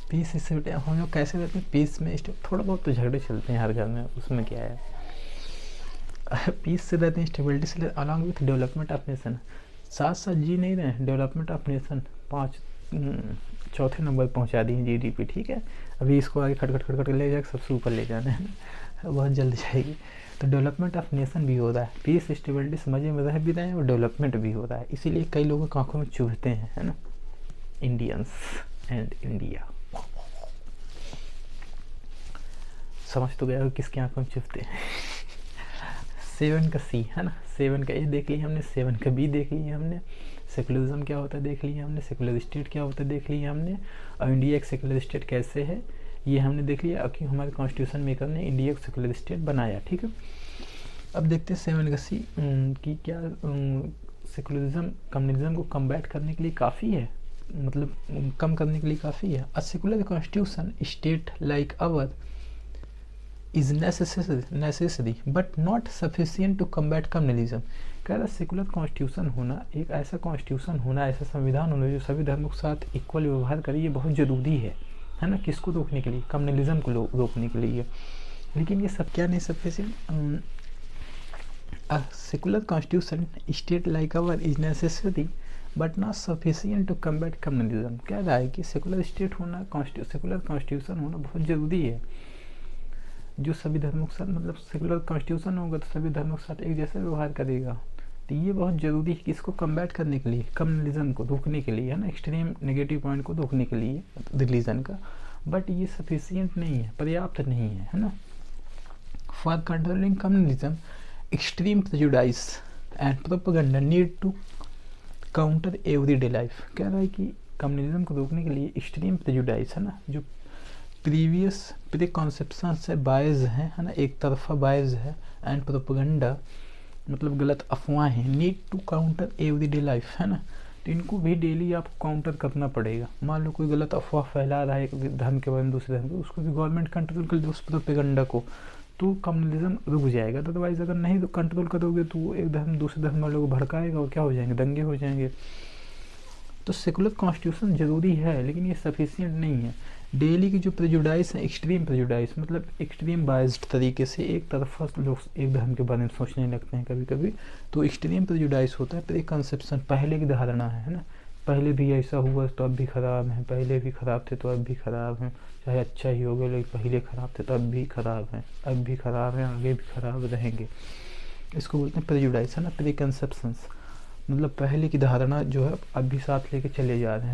पीस इससे हम लोग कैसे रहते हैं पीस में, थोड़ा बहुत तो झगड़े चलते हैं हर घर में, उसमें क्या है। पीस से रहते हैं, स्टेबिलिटी से, along with development of nation, साथ साथ जी नहीं रहे हैं, डेवलपमेंट ऑफ नेशन चौथे नंबर पहुंचा दिए जीडीपी, ठीक है। अभी इसको आगे खट खट खट खट ले जाकर सबसे ऊपर ले जाना है, बहुत जल्द जाएगी। तो डेवलपमेंट ऑफ नेशन भी हो रहा है, पीस स्टेबिलिटी से मजे में रह भी रहे हैं और डेवलपमेंट भी हो रहा है, इसीलिए कई लोगों की आंखों में चुभते हैं, है ना, इंडियंस एंड इंडिया। समझ तो गया हो किसकी आंखों में चुभते हैं। 7 का सी है ना, 7 का ए देख लिया हमने, 7 का बी देख लिया हमने, सेकुलरिज्म क्या होता है देख लिया हमने, सेकुलर स्टेट क्या होता है देख लिया हमने, और इंडिया एक सेकुलर स्टेट कैसे है ये हमने देख लिया, क्यों हमारे कॉन्स्टिट्यूशन मेकर ने इंडिया को सेकुलर स्टेट बनाया, ठीक है। अब देखते हैं 7 का सी कि क्या सेकुलरिज्म कम्युनिज्म को कम्बैट करने के लिए काफ़ी है, मतलब कम करने के लिए काफ़ी है। A secular constitution state like our is necessary but not sufficient to combat communalism. कह रहा सेकुलर कॉन्स्टिट्यूशन होना, एक ऐसा कॉन्स्टिट्यूशन होना, ऐसा संविधान होना जो सभी धर्मों के साथ इक्वल व्यवहार करे, ये बहुत ज़रूरी है ना, किसको रोकने के लिए, कम्युनलिज्म को रोकने के लिए। लेकिन ये सब क्या नहीं sufficient, secular constitution state like our is necessary but not sufficient to combat communalism. कह रहा है कि सेकुलर स्टेट होना, सेकुलर कॉन्स्टिट्यूशन होना बहुत ज़रूरी है, जो सभी धर्मों के साथ, मतलब सेकुलर कॉन्स्टिट्यूशन होगा तो सभी धर्मों के साथ एक जैसा व्यवहार करेगा, तो ये बहुत ज़रूरी है किसको कम्बैट करने के लिए, कम्युनलिज्म को रोकने के लिए, है ना, एक्सट्रीम नेगेटिव पॉइंट को रोकने के लिए रिलीजन का। बट ये सफिशिएंट नहीं है, पर्याप्त नहीं है ना। For controlling communalism extreme prejudice and propaganda need to counter everyday life. कह रहा है कि कम्युनलिज्म को रोकने के लिए एक्सट्रीम प्रेजुडाइस, है ना, जो प्रीवियस प्री कॉन्सेप्शन से बायज है ना, एक तरफा बायज है, एंड प्रोपेगेंडा मतलब गलत अफवाहें, need to counter everyday life, है ना, तो इनको भी डेली आपको काउंटर करना पड़ेगा। मान लो कोई गलत अफवाह फैला रहा है एक धर्म के बारे में दूसरे धर्म के, उसको भी गवर्नमेंट कंट्रोल कर दे उस प्रोपेगेंडा को, तो कम्युनलिज्म रुक जाएगा। अदरवाइज अगर नहीं तो कंट्रोल करोगे तो वो एक धर्म दूसरे धर्म वालों को भड़काएगा और क्या हो जाएंगे, दंगे हो जाएंगे। तो सेकुलर कॉन्स्टिट्यूशन ज़रूरी है लेकिन ये सफिशिएंट नहीं है। डेली की जो प्रेजुडाइस है, एक्सट्रीम प्रेजुडाइस मतलब एक्सट्रीम बायस्ड तरीके से एक तरफा लोग एक धर्म के बारे में सोचने लगते हैं कभी कभी, तो एक्सट्रीम प्रेजुडाइस होता है। प्री कंसेप्शन पहले की धारणा है ना, पहले भी ऐसा हुआ तो अब भी ख़राब है, पहले भी ख़राब थे तो अब भी ख़राब हैं, चाहे अच्छा ही हो गया लेकिन पहले ख़राब थे तो अब भी ख़राब हैं, अब भी ख़राब हैं, आगे भी ख़राब रहेंगे। इसको बोलते हैं प्रेजुडाइस, है ना, प्री कंसेप्शंस मतलब पहले की धारणा जो है अब भी साथ लेके चले जा रहे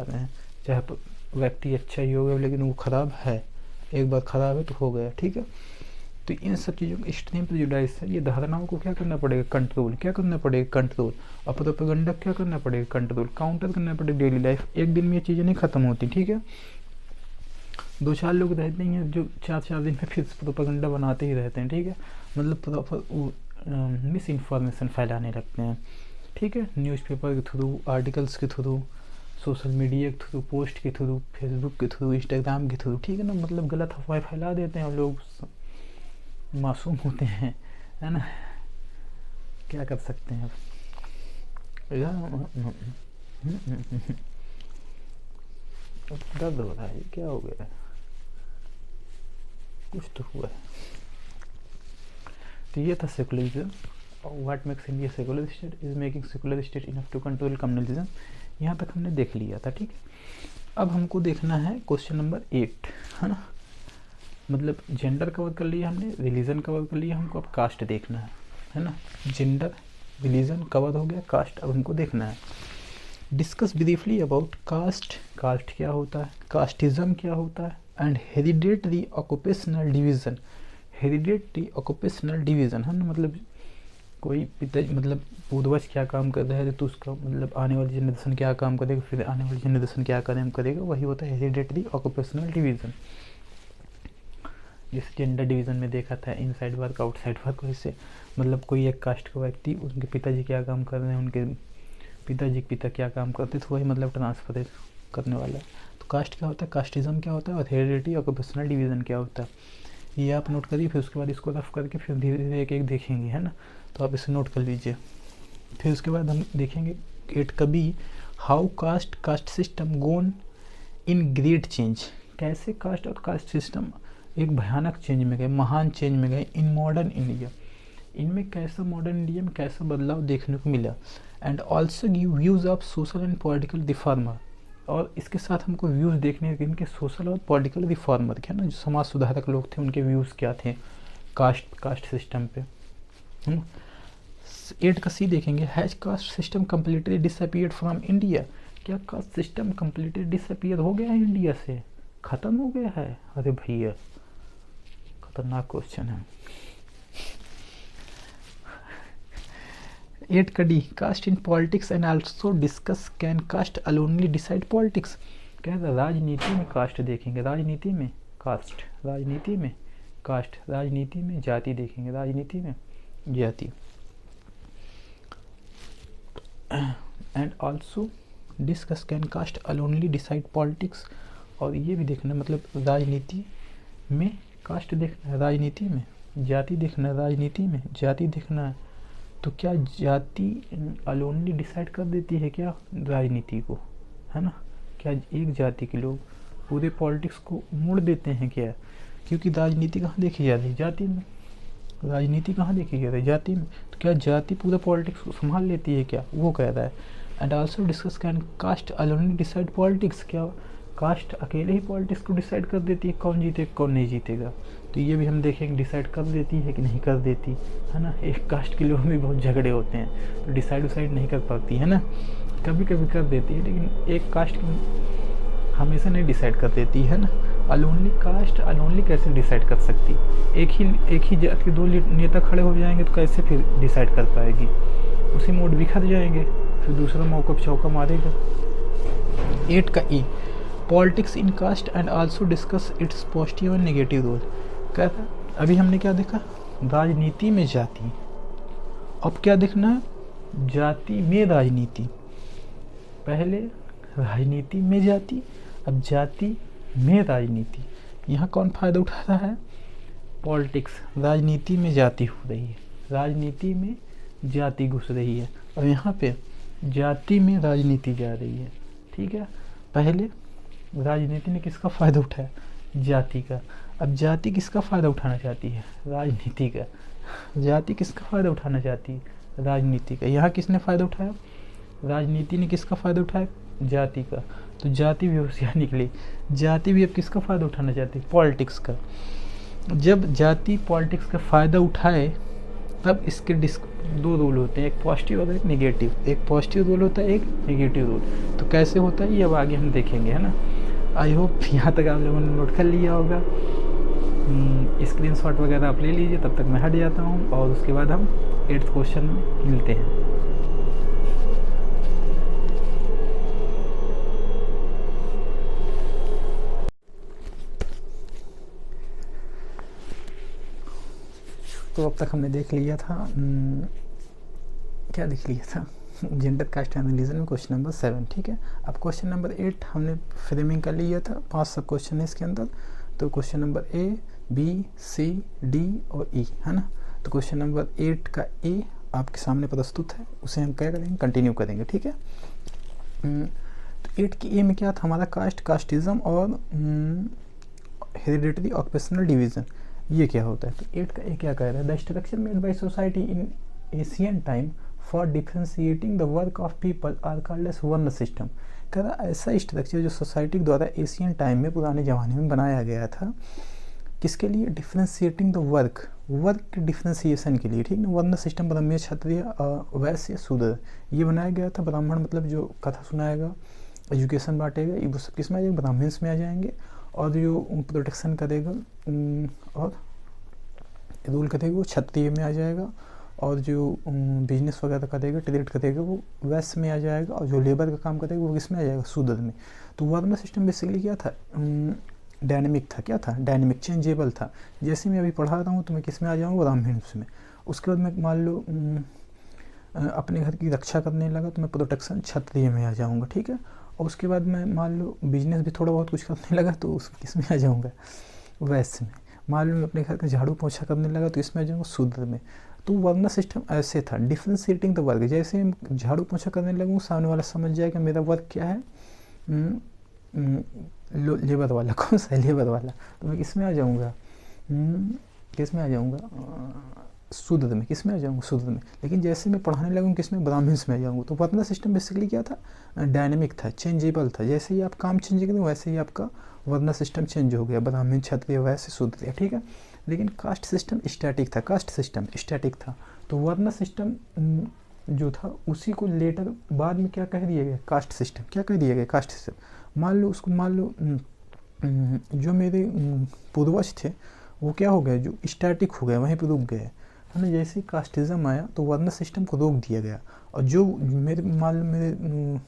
हैं, चाहे व्यक्ति अच्छा ही हो गया लेकिन वो ख़राब है, एक बार ख़राब है तो हो गया, ठीक है। तो इन सब चीज़ों को एक्सट्रीम प्रेजुडाइस है, ये धारणाओं को क्या करना पड़ेगा, कंट्रोल, क्या करना पड़ेगा, कंट्रोल, और प्रोपेगेंडा क्या करना पड़ेगा, कंट्रोल, काउंटर करना पड़ेगा डेली लाइफ। एक दिन में ये चीज़ें नहीं ख़त्म होती, ठीक है। 2-4 लोग रहते हैं जो 4-4 दिन में फिर प्रोपेगेंडा बनाते ही रहते हैं, ठीक है, मतलब प्रॉपर मिस इन्फॉर्मेशन फैलाने लगते हैं, ठीक है, न्यूज़पेपर के थ्रू, आर्टिकल्स के थ्रू, सोशल मीडिया के थ्रू, पोस्ट के थ्रू, फेसबुक के थ्रू, इंस्टाग्राम के थ्रू, ठीक है ना, मतलब गलत अफवाह फैला देते हैं और लोग मासूम होते हैं, है ना, क्या कर सकते हैं अब। दर्द हो रहा है, क्या हो गया है, कुछ तो हुआ है। तो ये था secularism, what makes India secular state is making secular state enough to control communalism. यहाँ तक हमने देख लिया था, ठीक है। अब हमको देखना है क्वेश्चन नंबर 8, है ना, मतलब जेंडर कवर कर लिया हमने, रिलीजन कवर कर लिया, हमको अब कास्ट देखना है ना, जेंडर रिलीजन कवर हो गया, कास्ट अब हमको देखना है। Discuss briefly about caste, caste क्या होता है, कास्टिज्म क्या होता है, and hereditary occupational division, hereditary occupational division, है ना, मतलब कोई पिता मतलब पूर्वज क्या काम कर रहा है तो उसका मतलब आने वाली जनरेशन क्या काम करेगा, फिर आने वाली जनरेशन क्या काम करेगा, वही होता है हेरिडेटरी ऑक्यूपेशनल डिवीज़न। जैसे जेंडर डिवीज़न में देखा था इनसाइड वर्क आउटसाइड वर्क, वैसे मतलब कोई एक कास्ट का व्यक्ति, उनके पिताजी क्या काम कर रहे हैं, उनके पिताजी के पिता क्या काम करते थे, वही मतलब ट्रांसफर करने वाला है। तो कास्ट क्या होता है, कास्टिज्म क्या होता है, और हेरिडेटरी ऑक्यूपेशनल डिवीज़न क्या होता है। ये आप नोट करिए, फिर उसके बाद इसको रफ करके फिर धीरे धीरे एक एक देखेंगे, है ना। तो आप इसे नोट कर लीजिए। फिर उसके बाद हम देखेंगे 8 का B, how caste system gone in great change, कैसे कास्ट और कास्ट सिस्टम एक भयानक चेंज में गए, महान चेंज में गए इन मॉडर्न इंडिया, इनमें कैसा मॉडर्न इंडिया में कैसा बदलाव देखने को मिला। And also give views of social and political reformer, और इसके साथ हमको व्यूज़ देखने हैं इनके सोशल और पॉलिटिकल रिफॉर्मर के, है ना, जो समाज सुधारक लोग थे उनके व्यूज़ क्या थे कास्ट सिस्टम पे। 8 का सी देखेंगे, has caste system completely disappeared from India, क्या कास्ट सिस्टम कम्प्लीटली डिसअपियर हो गया है इंडिया से, ख़त्म हो गया है? अरे भैया खतरनाक क्वेश्चन है। 8 का D, caste in politics and also discuss can caste alonely decide politics, क्या राजनीति में कास्ट देखेंगे, राजनीति में कास्ट, राजनीति में कास्ट, राजनीति में जाति देखेंगे, राजनीति में जाति। And also discuss can caste alonely decide politics, और ये भी देखना मतलब राजनीति में कास्ट देखना है, राजनीति में जाति देखना है, राजनीति में जाति देखना है। तो क्या जाति अलोनली डिसाइड कर देती है क्या राजनीति को, है ना? क्या एक जाति के लोग पूरे पॉलिटिक्स को मोड़ देते हैं क्या? क्योंकि राजनीति कहाँ देखी जाती है? जाति में। राजनीति कहाँ देखी जाती है? जाति में। तो क्या जाति पूरा पॉलिटिक्स को संभाल लेती है क्या? वो कह रहा है। And also discuss can caste alonely decide politics, क्या कास्ट अकेले ही पॉलिटिक्स को डिसाइड कर देती है कौन जीतेगा कौन नहीं जीतेगा? तो ये भी हम देखेंगे डिसाइड कर देती है कि नहीं कर देती, है ना। एक कास्ट के लोग भी बहुत झगड़े होते हैं, तो डिसाइड नहीं कर पाती, है ना। कभी कभी कर देती है, लेकिन एक कास्ट की हमेशा नहीं डिसाइड कर देती, है ना। अलोनली कास्ट अलोनली कैसे डिसाइड कर सकती? एक ही जात के दो नेता खड़े हो जाएंगे तो कैसे फिर डिसाइड कर पाएगी? उसी मोड बिखर जाएंगे, फिर दूसरा मौका चौका मारेगा। 8 का E, politics in caste and also discuss its positive and negative role. क्या था? अभी हमने क्या देखा? राजनीति में जाति। अब क्या देखना है? जाति में राजनीति। पहले राजनीति में जाति, अब जाति में राजनीति। यहाँ कौन फायदा उठा रहा है? पॉलिटिक्स। राजनीति में जाति हो रही है, राजनीति में जाति घुस रही है, और यहाँ पे जाति में राजनीति जा रही है। ठीक है, पहले राजनीति ने किसका फ़ायदा उठाया? जाति का। अब जाति किसका फ़ायदा उठाना चाहती है? राजनीति का। जाति किसका फ़ायदा उठाना चाहती है? राजनीति का। यहाँ किसने फ़ायदा उठाया? राजनीति ने किसका फ़ायदा उठाया? जाति का। तो जाति भी होशियार निकली। जाति भी अब किसका फ़ायदा उठाना चाहती है? पॉलिटिक्स का। जब जाति पॉलिटिक्स का फ़ायदा उठाए तब इसके दो रोल होते हैं, एक पॉजिटिव और एक नेगेटिव। एक पॉजिटिव रोल होता है, एक नेगेटिव रोल। तो कैसे होता है ये अब आगे हम देखेंगे, है ना। आई होप यहाँ तक आप लोगों ने नोट कर लिया होगा। स्क्रीनशॉट वगैरह आप ले लीजिए, तब तक मैं हट जाता हूँ और उसके बाद हम 8th क्वेश्चन में मिलते हैं। तो अब तक हमने देख लिया था, क्या देख लिया था? जेंडर कास्ट एंड रिलीजन में क्वेश्चन नंबर 7। ठीक है, अब क्वेश्चन नंबर 8 हमने फ्रेमिंग कर लिया था। 5 सब क्वेश्चन है इसके अंदर। तो question number A, B, C, D और E, है ना। तो क्वेश्चन नंबर 8 का A आपके सामने प्रस्तुत है, उसे हम क्या करेंगे? कंटिन्यू करेंगे। ठीक है, तो 8 की A में क्या था हमारा? कास्टिज्म और हेरिडिटरी ऑक्यूपेशनल डिवीज़न। ये क्या होता है? तो 8 का A क्या कह रहा है? The structure made by society in Asian time for differentiating the work of people are called as varna system. कह रहा ऐसा स्ट्रक्चर जो सोसाइटी के द्वारा एशियन टाइम में, पुराने ज़माने में बनाया गया था, किसके लिए? डिफ्रेंशिएटिंग द वर्क के डिफ्रेंशिएशन के लिए। ठीक है, वर्ण सिस्टम ब्राह्मण, क्षत्रिय, वैश्य, शूद्र, ये बनाया गया था। ब्राह्मण मतलब जो कथा सुनाएगा, एजुकेशन बांटेगा, ये सब किस में आ जाएगा? ब्राह्मण्स में आ जाएंगे। और जो प्रोटेक्शन करेगा और रूल करेगा वो क्षत्रिय में आ जाएगा। और जो बिजनेस वगैरह करेगा, ट्रेड करेगा, वो वैश्य में आ जाएगा। और जो लेबर का काम करेगा वो किस में आ जाएगा? शूद्र में। तो वर्ण सिस्टम बेसिकली क्या था? डायनेमिक था। क्या था? डायनेमिक, चेंजेबल था। जैसे मैं अभी पढ़ा रहा हूँ तो मैं किस में आ जाऊँगा? ब्राह्मण्स में। उसके बाद मैं मान लो अपने घर की रक्षा करने लगा तो मैं प्रोटेक्शन क्षत्रिय में आ जाऊँगा। ठीक है, और उसके बाद मैं मान लो बिजनेस भी थोड़ा बहुत कुछ करने लगा तो उस किस में आ जाऊँगा? वैश्य में। मान लो मैं अपने घर का झाड़ू पोछा करने लगा तो इसमें आ जाऊँगा शूद्र में। तो वर्ण सिस्टम ऐसे था, डिफ्रेंशिएटिंग द वर्ग। जैसे हम झाड़ू पोछा करने लगूँ सामने वाला समझ जाएगा मेरा वर्ग क्या है, लेबर वाला। कौन सा है? लेबर वाला। तो मैं किस में आ जाऊँगा, किस में आ जाऊँगा, शूद्र में। किस में आ जाऊँगा? शूद्र में। लेकिन जैसे मैं पढ़ाने लगूँ किस में, ब्राह्मण्स में आ जाऊँगा। तो वर्ण सिस्टम बेसिकली क्या था, डायनेमिक था, चेंजेबल था। जैसे ही आप काम चेंज करें वैसे ही आपका वर्ण सिस्टम चेंज हो गया, ब्राह्मण क्षत्रिय वैसे शूद्र, ठीक है। लेकिन कास्ट सिस्टम स्टैटिक था, कास्ट सिस्टम स्टैटिक था। तो वर्ण सिस्टम जो था उसी को लेटर बाद में क्या कह दिया गया, कास्ट सिस्टम। क्या कह दिया गया, कास्ट सिस्टम। मान लो उसको, मान लो जो मेरे पूर्वज थे वो क्या हो गए, जो स्टैटिक हो गए, वहीं पर रुक गए, है ना। जैसे ही कास्टिज्म आया तो वर्ण सिस्टम को रोक दिया गया, और जो मेरे मान लो मेरे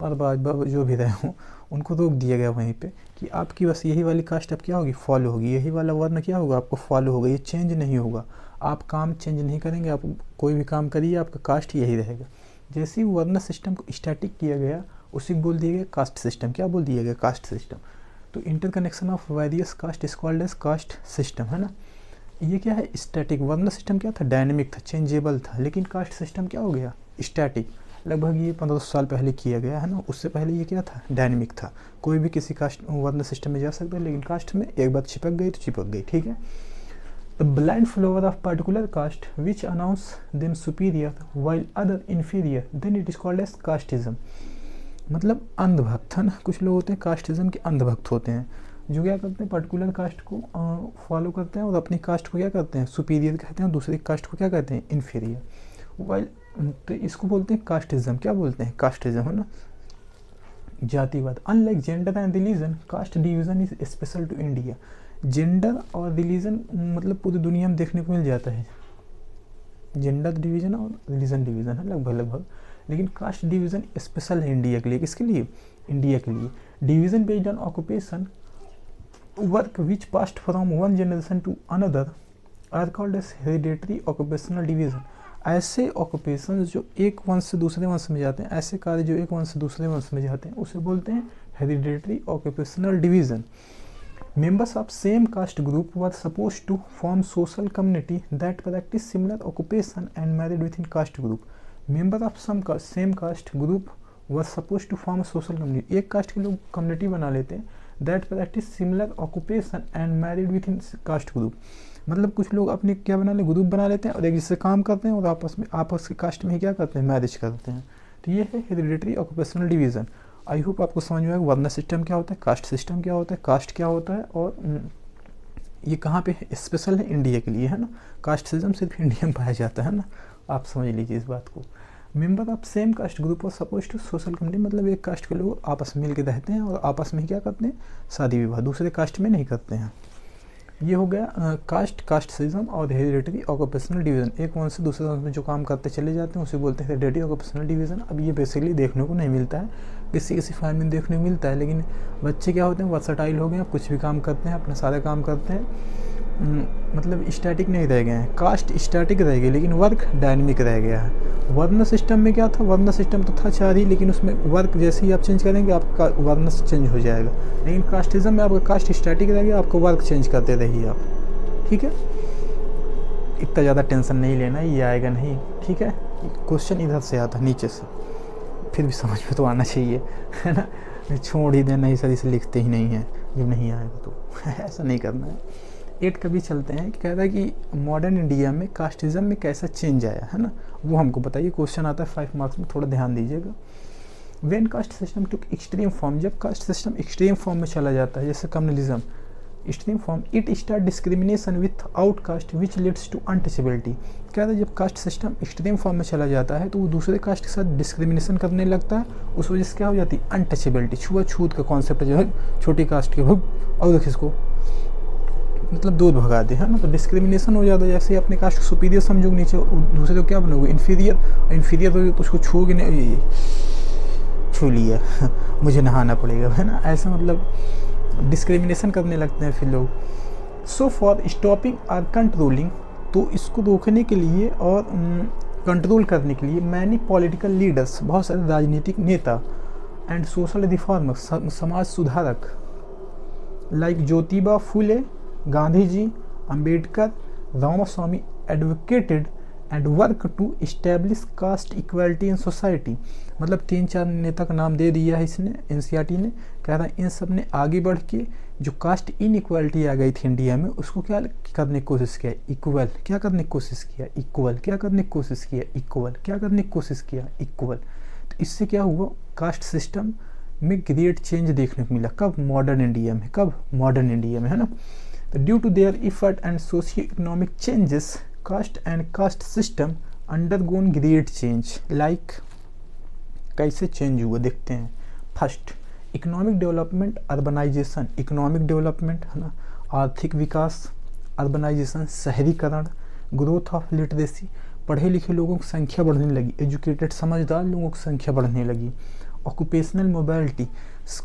परबाज जो भी रहे हों उनको रोक दिया गया वहीं पे कि आपकी बस यही वाली कास्ट अब क्या होगी, फॉलो होगी, यही वाला वर्ण क्या होगा, आपको फॉलो होगा, ये चेंज नहीं होगा। आप काम चेंज नहीं करेंगे, आप कोई भी काम करिए आपका कास्ट यही रहेगा। जैसे ही वर्ण सिस्टम को स्टैटिक किया गया उसी को बोल दिया गया कास्ट सिस्टम। क्या बोल दिया गया, कास्ट सिस्टम। तो interconnection of various caste is called as caste system, है ना। ये क्या है, स्टैटिक। वर्ण सिस्टम क्या था, डायनेमिक था, चेंजेबल था। लेकिन कास्ट सिस्टम क्या हो गया, स्टैटिक। लगभग ये 1500 साल पहले किया गया, है ना। उससे पहले ये क्या था, डायनेमिक था। कोई भी किसी कास्ट वर्ण सिस्टम में जा सकता है, लेकिन कास्ट में एक बार चिपक गई तो चिपक गई, ठीक है। The blind follower of particular caste which announce them superior while other inferior then it is called as casteism. मतलब अंधभक्त, है ना। कुछ लोग होते हैं कास्टिज्म के अंधभक्त होते हैं, जो क्या करते हैं, पर्टिकुलर कास्ट को फॉलो करते हैं और अपनी कास्ट को क्या करते हैं, सुपीरियर कहते हैं, और दूसरी कास्ट को क्या कहते हैं, इन्फीरियर। वाइल, तो इसको बोलते हैं कास्टिज्म। क्या बोलते हैं, कास्टिज्म, है ना, जातिवाद। Unlike gender and religion, caste division is special to India. Gender और रिलीजन मतलब पूरी दुनिया में देखने को मिल जाता है, जेंडर डिवीजन और रिलीजन डिवीजन है लगभग लगभग। लेकिन कास्ट डिवीजन स्पेशल है इंडिया के लिए। किसके लिए, इंडिया के लिए। Division based on occupation, work which passed from one generation to another are called as hereditary occupational division. ऐसे ऑक्यूपेशन जो एक वंश से दूसरे वंश में जाते हैं, ऐसे कार्य जो एक वंश से दूसरे वंश में जाते हैं, उसे बोलते हैं hereditary occupational division. Members of same caste group were supposed to form social community that practice similar occupation and married within caste group. Member of same caste group were supposed to form a social community. एक cast के लोग community बना लेते हैं, that practice similar occupation and married within caste group. मतलब कुछ लोग अपने क्या बना ले, ग्रुप बना लेते हैं और एक दूसरे काम करते हैं और आपस के कास्ट में क्या करते हैं, मैरिज करते हैं। तो ये है hereditary occupational division. I hope आपको समझ में आएगा वर्ण सिस्टम क्या होता है, कास्ट सिस्टम क्या होता है, कास्ट क्या होता है, और ये कहाँ पे है, स्पेशल है इंडिया के लिए, है ना। कास्ट सिस्टम सिर्फ इंडिया में पाया जाता है ना, आप समझ लीजिए इस बात को। Member of same caste group और सपोज टू सोशल कम्युनिटी, मतलब एक कास्ट के लोग आपस में मिल के रहते हैं और आपस में क्या करते हैं, शादी विवाह, दूसरे कास्ट में नहीं करते हैं। ये हो गया कास्ट सिस्टम और हेरिडेटरी ऑक्यूपेशनल डिवीजन। एक वंश से दूसरे वंश में जो काम करते चले जाते हैं उसे बोलते हैं हेरिडेटरी ऑक्यूपेशनल डिवीजन। अब ये बेसिकली देखने को नहीं मिलता है, किसी किसी फैमिली में देखने को मिलता है, लेकिन बच्चे क्या होते हैं, वर्सटाइल हो गए हैं, कुछ भी काम करते हैं, अपना सारा काम करते हैं, मतलब स्टैटिक नहीं रह गए हैं। कास्ट स्टैटिक रह गए लेकिन वर्क डायनेमिक रह गया है। वर्ण सिस्टम में क्या था, वर्ण सिस्टम तो था 4 ही, लेकिन उसमें वर्क जैसे ही आप चेंज करेंगे आपका वर्ण चेंज हो जाएगा। लेकिन कास्टिज्म में आपका कास्ट स्टैटिक रह गया, आपको वर्क चेंज करते रहिए आप, ठीक है। इतना ज़्यादा टेंशन नहीं लेना, ये आएगा नहीं, ठीक है। क्वेश्चन इधर से आता नीचे से, फिर भी समझ में तो आना चाहिए, है ना। छोड़ ही देना, इसे इसे लिखते ही नहीं है जब नहीं आएगा तो ऐसा नहीं करना है। 8 कभी चलते हैं, कह रहा है कि मॉडर्न इंडिया में कास्टिज्म में कैसा चेंज आया, है ना, वो हमको बताइए। क्वेश्चन आता है 5 मार्क्स में, थोड़ा ध्यान दीजिएगा। When caste system took extreme form, जब कास्ट सिस्टम एक्सट्रीम फॉर्म में चला जाता है, जैसे communalism extreme form, it start discrimination with outcaste which leads to untouchability. क्या था, जब कास्ट सिस्टम एक्सट्रीम फॉर्म में चला जाता है तो वो दूसरे कास्ट के साथ डिस्क्रिमिनेशन करने लगता है, उस वजह से क्या हो जाती है, अनटचेबिलिटी, छुआछूत का कॉन्सेप्ट जो है, छोटी कास्ट के और देखिए इसको मतलब दूध भगा दे, है ना। तो डिस्क्रिमिनेशन हो जाता है, जैसे अपने कास्ट को सुपीरियर समझोगे, नीचे दूसरे को क्या बनोगे, इन्फीरियर, और इन्फीरियर हो तो उसको छूओगे नहीं, छू लिया मुझे नहाना पड़ेगा, है ना। ऐसा मतलब डिस्क्रिमिनेशन करने लगते हैं फिर लोग। So for stopping or controlling, तो इसको रोकने के लिए और कंट्रोल करने के लिए मैनी पॉलिटिकल लीडर्स, बहुत सारे राजनीतिक नेता, एंड सोशल रिफॉर्मर, समाज सुधारक, like Jyotiba Phule Gandhi ji, Ambedkar, Ramaswamy advocated and work to establish caste equality in society. मतलब 3-4 नेता का नाम दे दिया है इसने, एनसीईआरटी ने। कह रहा है इन सब ने आगे बढ़ के जो कास्ट इनइक्वालिटी आ गई थी इंडिया में, उसको क्या करने की कोशिश किया, इक्वल। क्या करने की कोशिश किया, इक्वल। क्या करने की कोशिश किया, इक्वल। क्या करने की कोशिश किया, इक्वल। तो इससे क्या हुआ, कास्ट सिस्टम में ग्रेट चेंज देखने को मिला। कब, मॉडर्न इंडिया में। कब, मॉडर्न इंडिया में, है ना। तो due to their effort and socio economic changes, caste and caste system undergone great change. Like कैसे चेंज हुआ देखते हैं। First, economic development, urbanization. Economic development, है ना, आर्थिक विकास, अर्बनाइजेशन, शहरीकरण, ग्रोथ ऑफ लिटरेसी, पढ़े लिखे लोगों की संख्या बढ़ने लगी, एजुकेटेड समझदार लोगों की संख्या बढ़ने लगी। ऑक्यूपेशनल मोबिलिटी,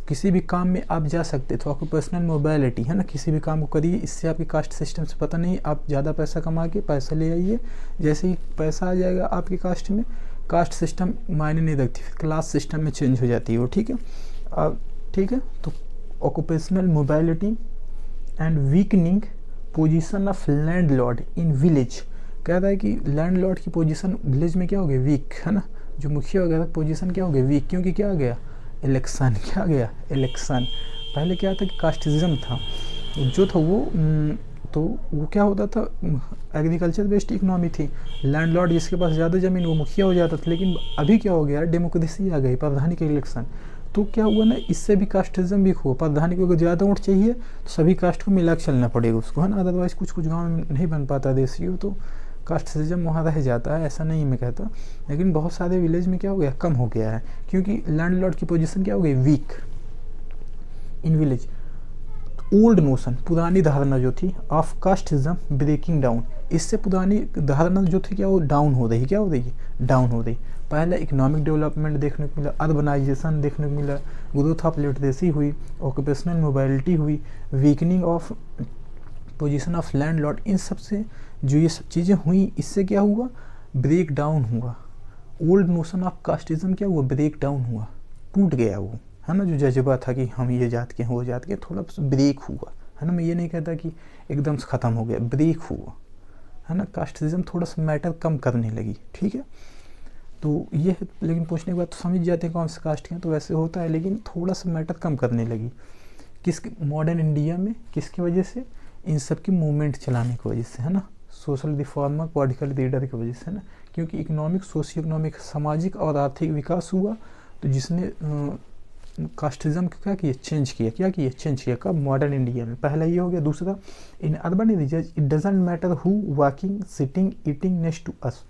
किसी भी काम में आप जा सकते थे, ऑक्यूपेशनल मोबिलिटी, है ना, किसी भी काम को करिए। इससे आपकी कास्ट सिस्टम से पता नहीं, आप ज़्यादा पैसा कमा के पैसा ले आइए, जैसे ही पैसा आ जाएगा आपकी कास्ट में, कास्ट सिस्टम मायने नहीं रखती, फिर क्लास सिस्टम में चेंज हो जाती है वो। ठीक है, ठीक है। तो occupational mobility and weakening position of landlord in village. कह रहा है कि लैंडलॉर्ड की पोजीशन विलेज में क्या हो गई, वीक, है ना। जो मुखिया वगैरह पोजीशन क्या हो गई, वीक, क्योंकि क्या आ गया, इलेक्शन। क्या आ गया, इलेक्शन। पहले क्या था कि कास्टिज्म था जो था वो, तो वो क्या होता था, एग्रीकल्चर बेस्ड इकोनॉमी थी। लैंडलॉर्ड जिसके पास ज़्यादा ज़मीन वो मुखिया हो जाता था। लेकिन अभी क्या हो गया, डेमोक्रेसी आ गई, प्रधानी के इलेक्शन। तो क्या हुआ ना, इससे भी कास्टिज्म भी हुआ। प्रधानी को अगर ज़्यादा वोट चाहिए तो सभी कास्ट को मिला के चलना पड़ेगा उसको, है ना। अदरवाइज कुछ कुछ गाँव में नहीं बन पाता देसी हो, तो कास्ट सिस्टम वहाँ रह जाता है, ऐसा नहीं मैं कहता। लेकिन बहुत सारे विलेज में क्या हो गया, कम हो गया है, क्योंकि लैंडलॉर्ड की पोजीशन क्या हो गई, weak in village. Old notion, पुरानी धारणा जो थी, ऑफ कास्टिज्म ब्रेकिंग डाउन। इससे पुरानी धारणा जो थी क्या, वो डाउन हो रही, क्या हो रही है, डाउन हो रही। पहले इकोनॉमिक डेवलपमेंट देखने को मिला, अर्बनाइजेशन देखने को मिला, ग्रोथ ऑफ लिटरेसी हुई, ऑक्यूपेशनल मोबिलिटी हुई, weakening of position of landlord. इन सब से जो ये सब चीज़ें हुई, इससे क्या हुआ, ब्रेक डाउन हुआ। ओल्ड नोशन ऑफ कास्टिज्म क्या हुआ, ब्रेक डाउन हुआ, टूट गया वो, है ना। जो जज्बा था कि हम ये जात के हैं वो जात के, थोड़ा ब्रेक हुआ, है ना। मैं ये नहीं कहता कि एकदम से ख़त्म हो गया, ब्रेक हुआ, है ना। कास्टिज्म थोड़ा सा मैटर कम करने लगी। ठीक है, तो ये है। लेकिन पूछने के बाद तो समझ जाते हैं कौन से कास्ट के हैं, तो वैसे होता है, लेकिन थोड़ा सा मैटर कम करने लगी। किसके, मॉडर्न इंडिया में, किसकी वजह से, इन सब की मूवमेंट चलाने की वजह से, है ना। सोशल रिफॉर्मर, पॉलिटिकल लीडर की वजह से, है ना। क्योंकि इकोनॉमिक, सोशियो इकोनॉमिक, सामाजिक और आर्थिक विकास हुआ, तो जिसने कास्टिज्म को क्या किया, चेंज किया। क्या किया, चेंज किया। कब, मॉडर्न इंडिया में। पहला ये हो गया। दूसरा, in urban areas it doesn't matter who walking, sitting, eating next to us.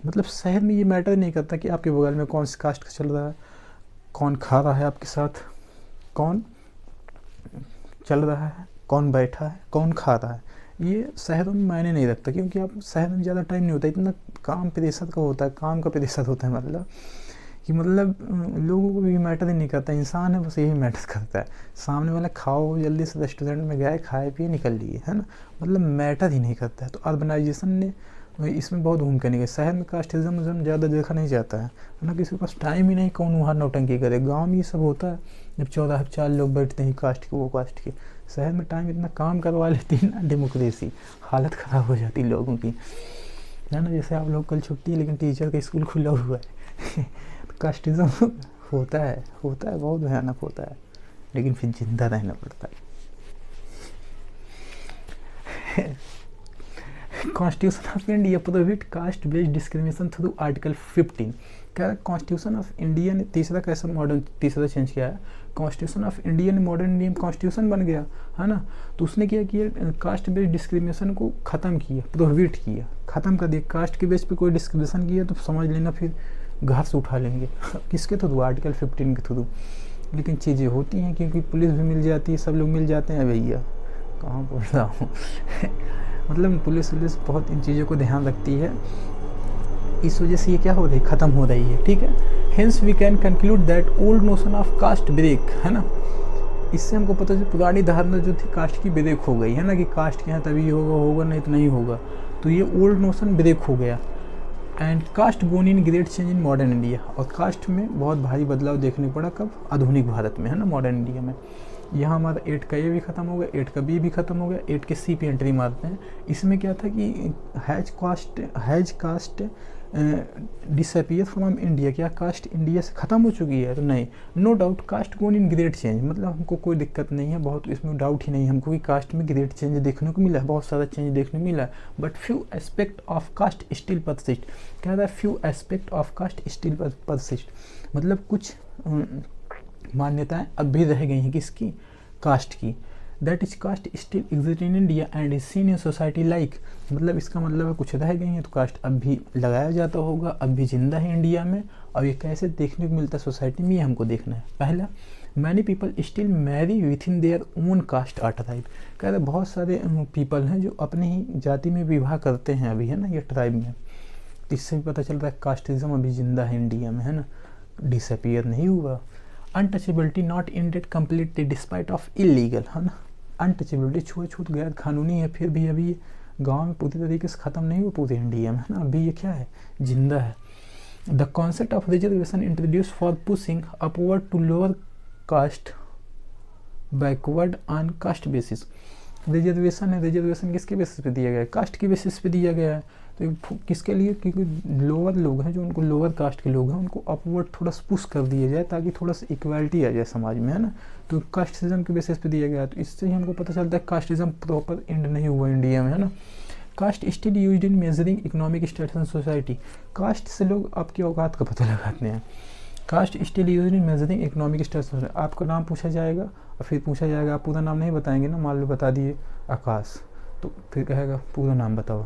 मतलब शहर में ये मैटर नहीं करता कि आपके बगल में कौन सी कास्ट का चल रहा है, कौन खा रहा है आपके साथ, कौन चल रहा है, कौन बैठा है, कौन खा रहा है। ये शहरों में मायने नहीं रखता, क्योंकि आप शहर में ज़्यादा टाइम नहीं होता, इतना काम प्रेशर का होता है, काम का प्रेशर होता है। मतलब लोगों को भी मैटर ही नहीं करता, इंसान है बस यही मैटर करता है। सामने वाला खाओ, जल्दी से रेस्टोरेंट में गए, खाए पिए, निकल लिए, है ना। मतलब मैटर ही नहीं करता है। तो अर्बनाइजेशन ने इसमें बहुत भूमिका नहीं की। शहर में कास्टिज्म ज़्यादा देखा नहीं जाता है ना, किसी के पास टाइम ही नहीं, कौन वहाँ नौटंकी करे। गाँव में ये सब होता है, जब 14-4 लोग बैठते हैं, कास्ट के वो कास्ट के। शहर में टाइम इतना काम करवा लेती है ना, डेमोक्रेसी, हालत ख़राब हो जाती लोगों की, है ना। जैसे आप लोग कल छुट्टी, लेकिन टीचर का स्कूल खुला हुआ है। कास्टिज्म होता है बहुत भयानक होता है, लेकिन फिर जिंदा रहना पड़ता है। Constitution of India prohibit caste based discrimination through article 15। क्या कॉन्स्टिट्यूशन ऑफ इंडिया ने तीसरा कैसा मॉडर्न तीसरा चेंज किया है, कॉन्स्टिट्यूशन ऑफ इंडिया ने मॉडर्न इंडियन कॉन्स्टिट्यूशन बन गया, है ना। तो उसने क्या किया, कास्ट बेस्ड डिस्क्रिमिनेशन को ख़त्म किया, प्रोहिबिट किया, ख़त्म कर दिया। कास्ट के बेस पे कोई डिस्क्रिमिनेशन किया तो समझ लेना फिर घर से उठा लेंगे। किसके थ्रू, आर्टिकल 15 के थ्रू। लेकिन चीज़ें होती हैं, क्योंकि पुलिस भी मिल जाती है, सब लोग मिल जाते हैं। भैया कहाँ बोल रहा हूँ मतलब पुलिस बहुत इन चीज़ों को ध्यान रखती है, इस वजह से ये क्या हो रही है, ख़त्म हो रही है। ठीक है, hence we can conclude that old notion of caste break, है ना। इससे हमको पता चला पुरानी धारणा जो थी कास्ट की ब्रेक हो गई, है ना, कि कास्ट के यहाँ तभी होगा नहीं तो नहीं होगा। तो ये ओल्ड नोशन ब्रेक हो गया। And caste gone in great change in modern India. और कास्ट में बहुत भारी बदलाव देखने को पड़ा, कब, आधुनिक भारत में, है ना, मॉडर्न इंडिया में। यहाँ हमारा 8 का ए भी ख़त्म हो गया, 8 का बी भी ख़त्म हो गया, 8 के सी पे एंट्री मारते हैं। इसमें क्या था कि has caste disappear from India, क्या कास्ट इंडिया से ख़त्म हो चुकी है? तो नहीं। No doubt caste gone in great change, मतलब हमको कोई दिक्कत नहीं है, बहुत इसमें डाउट ही नहीं हमको कि कास्ट में ग्रेड चेंज देखने को मिला है, बहुत सारा चेंज देखने को मिला है। But few aspect of caste still persist, क्या था? Few aspect of caste still persist, मतलब कुछ मान्यताएं अब भी रह गई हैं किसकी? कास्ट की। That is caste still exist in India and is seen in society like, मतलब इसका मतलब है कुछ रह गई हैं तो कास्ट अब भी लगाया जाता होगा, अब भी जिंदा है इंडिया में। और ये कैसे देखने को मिलता है सोसाइटी में, ये हमको देखना है। पहला, many people still marry within their own caste और ट्राइब, कहते बहुत सारे पीपल हैं जो अपनी ही जाति में विवाह करते हैं अभी, है ना, ये ट्राइब में। तो इससे भी पता चलता है कास्टिज्म अभी जिंदा है इंडिया में, है ना, डिसअपियर नहीं हुआ। Untouchability not ended completely despite of illegal, है ना, अनटचेबिलिटी छुआछूत गैर कानूनी है, फिर भी अभी गांव में पूरी तरीके से ख़त्म नहीं हुआ पूरे इंडिया में, है ना, अभी ये क्या है? जिंदा है। The concept of reservation introduce for pushing upward to lower caste backward on caste basis, reservation है, रिजर्वेशन किसके बेसिस पे दिया गया है? कास्ट के बेसिस पे दिया गया है। तो किसके लिए? क्योंकि लोअर लोग हैं, जो उनको लोअर कास्ट के लोग हैं, उनको अपवर्ड थोड़ा सा पुश कर दिया जाए ताकि थोड़ा सा इक्वालिटी आ जाए समाज में, है ना। तो कास्टिज्म के बेसिस पे दिया गया है। तो इससे ही हमको पता चलता है कास्टिज्म प्रॉपर एंड नहीं हुआ इंडिया में, है ना। Caste still used in measuring economic status in society, caste से लोग आपकी औकात का पता लगाते हैं। Caste still used in measuring economic status, आपका नाम पूछा जाएगा और फिर पूछा जाएगा, आप पूरा नाम नहीं बताएंगे ना, मान लो बता दिए आकाश, तो फिर कहेगा पूरा नाम बताओ,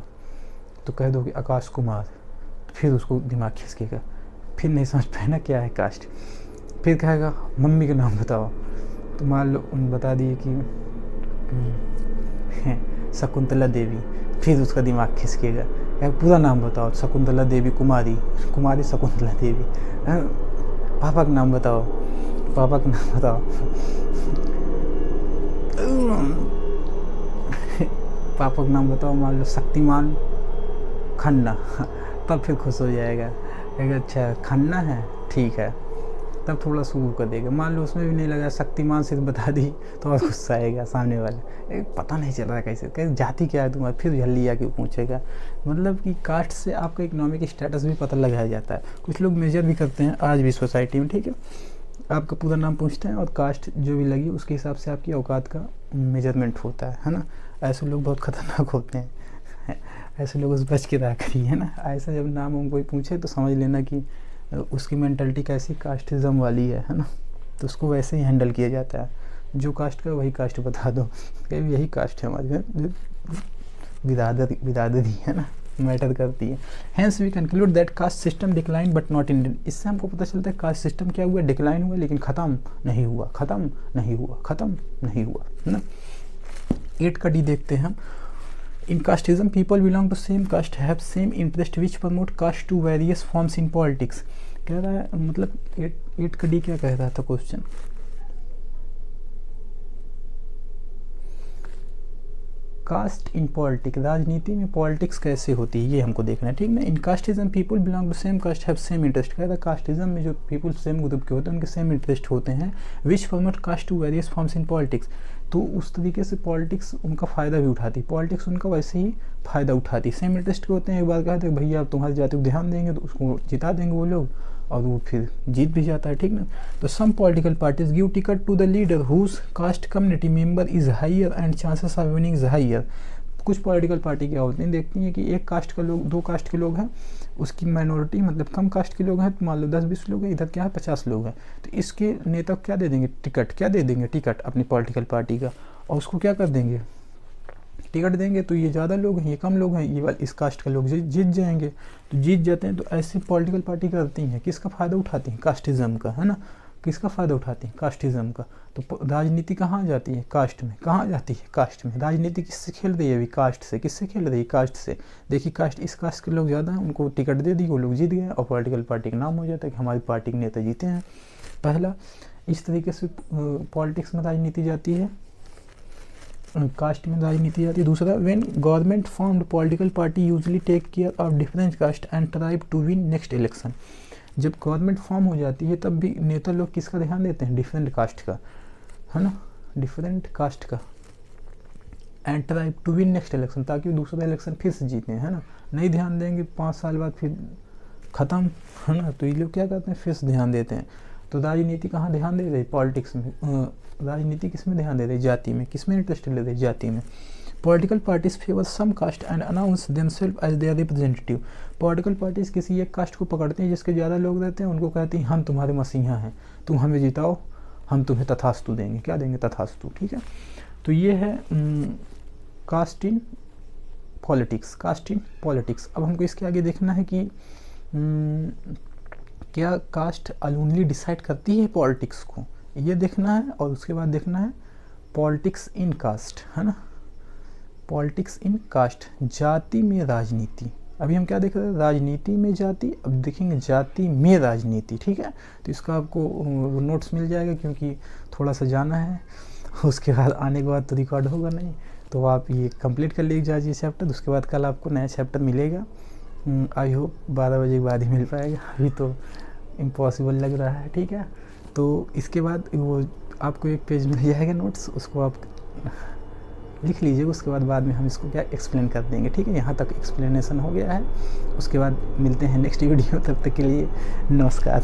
तो कह दो कि आकाश कुमार, तो फिर उसको दिमाग खिसकेगा, फिर नहीं समझ पाए ना क्या है कास्ट। फिर कहेगा मम्मी का नाम बताओ, तो मान लो उन बता दिए कि शकुंतला देवी, फिर उसका दिमाग खिसकेगा, पूरा नाम बताओ, शकुंतला देवी कुमारी, कुमारी शकुंतला देवी। पापा का नाम बताओ, पापा का नाम बताओ, पापा का नाम बताओ, मान लो शक्तिमान खन्ना, तब फिर खुश हो जाएगा, कहेगा अच्छा खन्ना है, ठीक है, तब थोड़ा शुरू कर देगा। मान लो उसमें भी नहीं लगा, शक्तिमान सिर्फ बता दी तो और गुस्सा आएगा सामने वाले, पता नहीं चल रहा है कैसे जाति क्या है तुम्हारी, फिर जल्दी आके पूछेगा। मतलब कि कास्ट से आपका इकोनॉमिक स्टेटस भी पता लगाया जाता है। कुछ लोग मेजर भी करते हैं आज भी सोसाइटी में, ठीक है, आपका पूरा नाम पूछते हैं और कास्ट जो भी लगी उसके हिसाब से आपकी औकात का मेजरमेंट होता है ना। ऐसे लोग बहुत खतरनाक होते हैं, ऐसे लोग उस बच के रहा करिए, है ना। ऐसा जब नाम हम कोई पूछे तो समझ लेना कि उसकी मेंटालिटी कैसी कास्टिज्म वाली है ना, तो उसको वैसे ही हैंडल किया जाता है। जो कास्ट का वही कास्ट बता दो, यही कास्ट है हमारी, बिरादरी है ना, मैटर करती है। Hence we conclude that caste system decline but not in, इससे हमको पता चलता है कास्ट सिस्टम क्या हुआ, डिक्लाइन हुआ लेकिन ख़त्म नहीं हुआ, ख़त्म नहीं हुआ, ख़त्म नहीं हुआ, है ना। 8 का डी देखते हैं हम। In casteism, people belong to same caste have same interest which promote caste to various forms in politics. कह रहा है मतलब 8 का डी क्या कह रहा था क्वेश्चन, कास्ट इन पॉलिटिक्स, राजनीति में पॉलिटिक्स कैसे होती है ये हमको देखना है, ठीक ना। In casteism people belong to same caste have same interest, कह रहा है कास्टिज्म में जो पीपल सेम ग्रुप के होते हैं उनके सेम इंटरेस्ट होते हैं, which promote caste to various forms in politics, तो उस तरीके से पॉलिटिक्स उनका फ़ायदा भी उठाती, पॉलिटिक्स उनका वैसे ही फ़ायदा उठाती, सेम इंटरेस्ट के होते हैं। एक बार कहते हैं भैया आप तुम्हारी जाति को ध्यान देंगे तो उसको जिता देंगे वो लोग, और वो फिर जीत भी जाता है, ठीक ना। तो some political parties give ticket to the leader whose caste community member is higher and chances of winning is higher. कुछ पॉलिटिकल पार्टी क्या होती हैं, देखती हैं कि एक कास्ट का लोग, 2 कास्ट के लोग हैं, उसकी माइनॉरिटी मतलब कम कास्ट के लोग हैं, तो मान लो 10-20 लोग हैं, इधर क्या है 50 लोग हैं, तो इसके नेता को क्या दे देंगे, टिकट, क्या दे देंगे, टिकट अपनी पॉलिटिकल पार्टी का, और उसको क्या कर देंगे, टिकट देंगे। तो ये ज़्यादा लोग हैं, ये कम लोग हैं, ये वाले इस कास्ट के लोग जीत जाएंगे, तो जीत जाते हैं। तो ऐसी पॉलिटिकल पार्टी करती हैं, किसका फ़ायदा उठाती हैं, कास्टिज्म का, है ना, किसका फ़ायदा उठाती हैं, कास्टिज्म का। तो राजनीति कहाँ जाती है, कास्ट में, कहाँ जाती है, कास्ट में। राजनीति किससे खेल रही है अभी, कास्ट से, किससे खेल रही है, कास्ट से। देखिए कास्ट, इस कास्ट के लोग ज़्यादा हैं, उनको टिकट दे दी, वो लोग जीत गए और पॉलिटिकल पार्टी का नाम हो जाता है कि हमारी पार्टी के नेता जीते हैं। पहला, इस तरीके से पॉलिटिक्स में राजनीति जाती है, कास्ट में राजनीति जाती है। दूसरा, when government formed political party usually take care of different caste and tribe to win next election. जब गवर्नमेंट फॉर्म हो जाती है तब भी नेता लोग किसका ध्यान देते हैं, डिफरेंट कास्ट का, है ना, डिफरेंट कास्ट का and try to win next election, ताकि वो दूसरा इलेक्शन फिर से जीते, है ना। नहीं ध्यान देंगे 5 साल बाद फिर ख़त्म, है ना। तो ये लोग क्या करते हैं, फिर से ध्यान देते हैं। तो राजनीति कहाँ ध्यान दे रही, पॉलिटिक्स में। राजनीति किस में ध्यान दे रही, जाति में। किस में इंटरेस्ट ले रही, जाति में। Political parties favour some caste and announce themselves as their representative. Political parties किसी एक कास्ट को पकड़ते हैं जिसके ज़्यादा लोग रहते हैं, उनको कहते हैं हम तुम्हारे मसीहा हैं, तुम हमें जिताओ, हम तुम्हें तथास्तु देंगे। क्या देंगे, तथास्तु, ठीक है। तो ये है caste in politics, caste in politics. अब हमको इसके आगे देखना है कि क्या कास्ट अलोनली डिसाइड करती है पॉलिटिक्स को, ये देखना है। और उसके बाद देखना है पॉलिटिक्स इन कास्ट, है ना। पॉलिटिक्स इन कास्ट, जाति में राजनीति। अभी हम क्या देख रहे हैं, राजनीति में जाति। अब देखेंगे जाति में राजनीति, ठीक है। तो इसका आपको नोट्स मिल जाएगा, क्योंकि थोड़ा सा जाना है, उसके बाद आने के बाद तो रिकॉर्ड होगा नहीं। तो आप ये कंप्लीट कर लीजिए आज ये चैप्टर, उसके बाद कल आपको नया चैप्टर मिलेगा। आई होप 12 बजे के बाद ही मिल पाएगा, अभी तो इम्पॉसिबल लग रहा है, ठीक है। तो इसके बाद वो आपको एक पेज मिल जाएगा नोट्स, उसको आप लिख लीजिए। उसके बाद में हम इसको क्या एक्सप्लेन कर देंगे, ठीक है। यहाँ तक एक्सप्लेनेशन हो गया है। उसके बाद मिलते हैं नेक्स्ट वीडियो, तब तक के लिए नमस्कार।